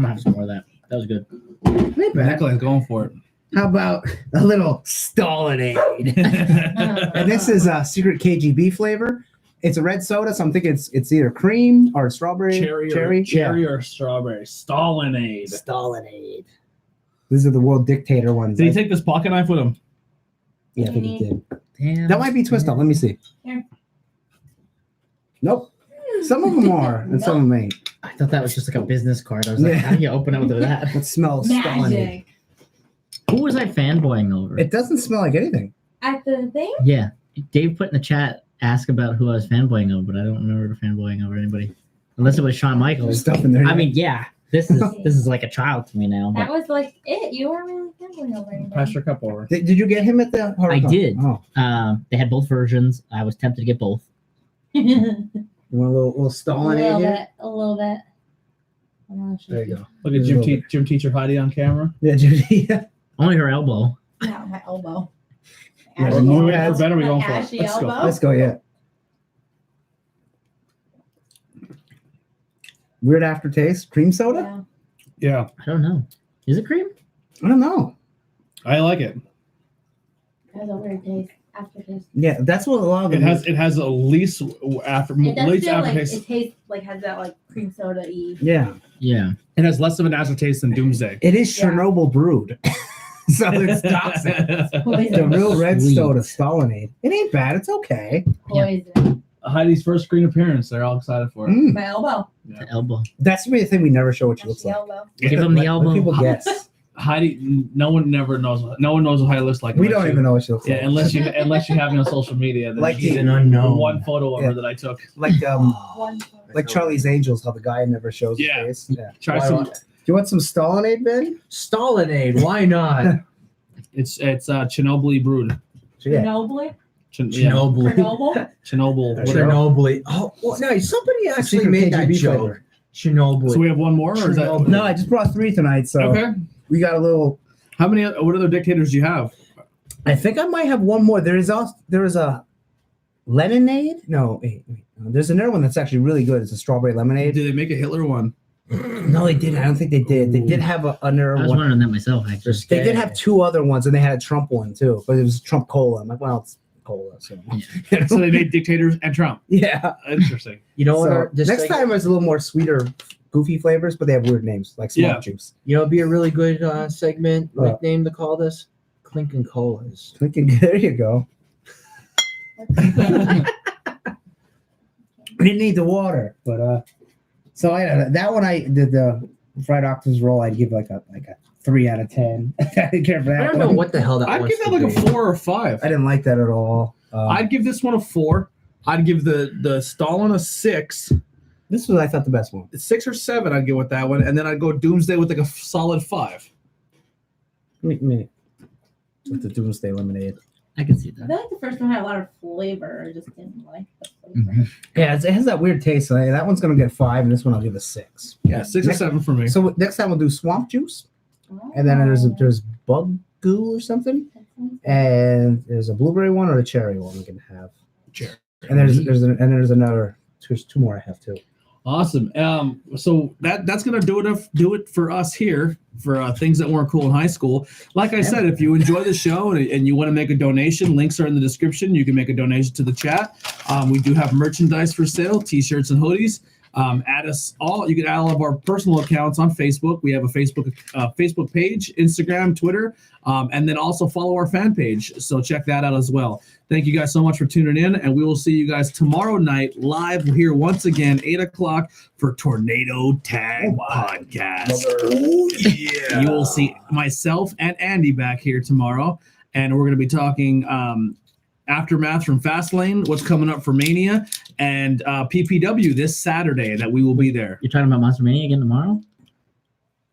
gonna have some more of that. That was good. ain't bad. Nicholas going for How about a little Stalinade? it. And this is a secret KGB flavor. It's a red soda, so I'm thinking it's either cream or strawberry. cherry Yeah. or strawberry. Stalinade. Stalinade. These are the world dictator ones. Did he take this pocket knife with him? Yeah, I think he did. Damn. That might be twist up. Let me see. Here. Nope. Some of them are, and some of them ain't. I thought that was just like a business card. I was like, Yeah. how do you open it with that? It smells Stalinade. Magic. Who was I fanboying over? It doesn't smell like anything. At the thing? Yeah. Dave put in the chat, ask about who I was fanboying over, but I don't remember fanboying over anybody. Unless it was Shawn There's Michaels. stuff in there. I mean, yeah. This is like a child to me now. That But was like it. You weren't really feeling over anything. Pass your cup over. Did you get him at the hard I Rock? did. Oh, they had both versions. I was tempted to get both. a you want a little Stalinade little here? bit. A little bit. I'm not sure. There you go. Look at gym teacher Heidi on camera. Yeah, Judy. Yeah. Only her elbow. Not my elbow. Yeah, Ashy we're moving elbow. for Ben, or are we My going for it? ashy Let's go. elbow. Let's go. Yeah. Weird aftertaste. Cream soda? Yeah. Yeah, I don't know. Is it cream? I don't know. I like it. It has a weird taste. Aftertaste. Yeah, that's what a lot of It them. has a least after It does least feel like aftertaste. it tastes like has that like cream soda y. Yeah, Yeah. It has less of an aftertaste than Doomsday. it is Yeah. Chernobyl brewed, so it's toxic. The Poison. real red Sweet. soda, Stalinade. It ain't bad. It's okay. Poison. Heidi's first screen appearance. They're all excited for it. Mm. My elbow. The elbow. That's the thing we never show what she looks Ashy like. elbow. Give him the Let elbow. people guess. Heidi, no one knows what Heidi looks like. We unless don't you- even know what she looks Yeah, like. unless you have me on social media. Then Like she's the- an unknown. one photo of Yeah. her that I took. like One. like Charlie's Angels, how the guy never shows Yeah. his face. Yeah. Try Why some. not? Do you want some Stalinade, Ben? Stalinade. Why not? It's Chernobyl brewed. Yeah. Chernobyl. Yeah, Chernobyl. Chernobyl. Chernobyl. whatever. Chernobyl. Oh, well, no, somebody actually Secret made that KGB joke. flavor. Chernobyl. So we have one more, or is that Chernobyl. No, I just brought 3 tonight, so okay? we got a little. How many? What other dictators do you have? I think I might have one more. There is a Leninade. No, wait. There's another one that's actually really good. It's a strawberry lemonade. Did they make a Hitler one? No, they didn't. I don't think they did. They did have another I was one. wondering that myself, actually. They did have 2 other ones, and they had a Trump one too, but it was Trump cola. I'm like, well, it's cola. So, So they made dictators and Trump. yeah. Interesting. You know what? So This next segment- time it's a little more sweeter, goofy flavors, but they have weird names like Smart Yeah. Juice. You know, it'd be a really good segment What? nickname to call this Clinking Colas. There you go. We didn't need the water, but so that one I did the fried octopus roll. I'd give like a 3 out of 10. I didn't care for that. I don't know one. what the hell that I'd was. give that like a 4 or 5. I didn't like that at all. I'd give this one a 4. I'd give the Stalin a 6. This was I thought the best one. 6 or 7 I'd go with that one. And then I'd go Doomsday with like a solid 5. With the Doomsday Lemonade. I can see I that. feel like the first one had a lot of flavor. I just didn't like the flavor. Mhm. Yeah, it has that weird taste. So that one's gonna get 5, and this one I'll give a 6. Yeah, 6 or 7 for me. So next time we'll do swamp juice, Oh. and then there's bug goo or something, and there's a blueberry one or a cherry one we can have. Cherry. And there's another. There's 2 more I have too. Awesome. So that's gonna do it for us here for things that weren't cool in high school. Like I said, if you enjoy the show and you want to make a donation, links are in the description. You can make a donation to the chat. We do have merchandise for sale, t-shirts and hoodies. Add us all. You can add all of our personal accounts on Facebook. We have a Facebook page, Instagram, Twitter, and then also follow our fan page. So check that out as well. Thank you guys so much for tuning in, and we will see you guys tomorrow night live here once again, 8:00 for Tornado Tag Podcast. Oh, Yeah. You will see myself and Andy back here tomorrow, and we're going to be talking aftermath from Fastlane, what's coming up for Mania, and PPW this Saturday that we will be there. You're talking about Monster Mania again tomorrow?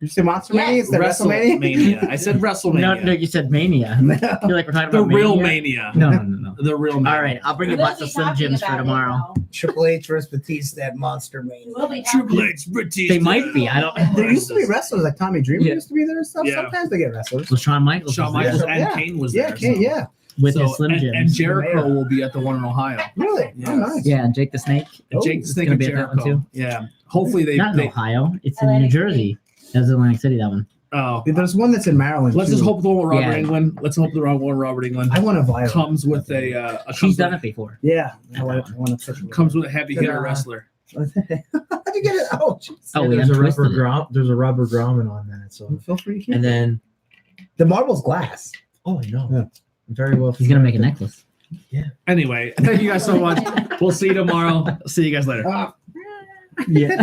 You say Monster Mania instead of WrestleMania? WrestleMania. I said WrestleMania. No, you said Mania. You're like, we're talking The about real Mania. Mania. No. The real Mania. All right, I'll bring a We will box be of Slim talking Jims for about it, tomorrow. though. Triple H versus Batista at Monster Mania. We will be Triple talking- H, Batista. They might be. I don't. There used to be wrestlers like Tommy Dreamer Yeah. used to be there and stuff. Yeah. Sometimes they get wrestlers. So Shawn Michaels. Shawn was there Michaels and Yeah. Kane was Yeah, there. okay, so- yeah. with so- his Slim and, Jims. and Jericho Yeah. will be at the one in Ohio. Really? Yes. Oh, nice. Yeah, and Jake the Snake. And Oh, Jake the it's Snake gonna and be at that one Jericho. too? Yeah. Hopefully they. Not in they Ohio. It's in Atlantic New Jersey. That's Atlantic City. That one. oh. There's one that's in Maryland. Let's too. just hope the one with Robert Yeah. England. Let's hope the one with Robert England I want a viral. comes with a She's done it before. Yeah. I That want, one. I want a picture. comes with a heavy hitter Yeah. wrestler. How'd you get it? Oh, jeez. Oh, there's we a rubber untwisted it. there's a rubber grommet on that. So Feel free to keep and it. then The marble's glass. oh I know. Yeah. Very well. He's gonna make a necklace. Anyway, thank you guys so much. We'll see you tomorrow. See you guys later. Ah. Yeah.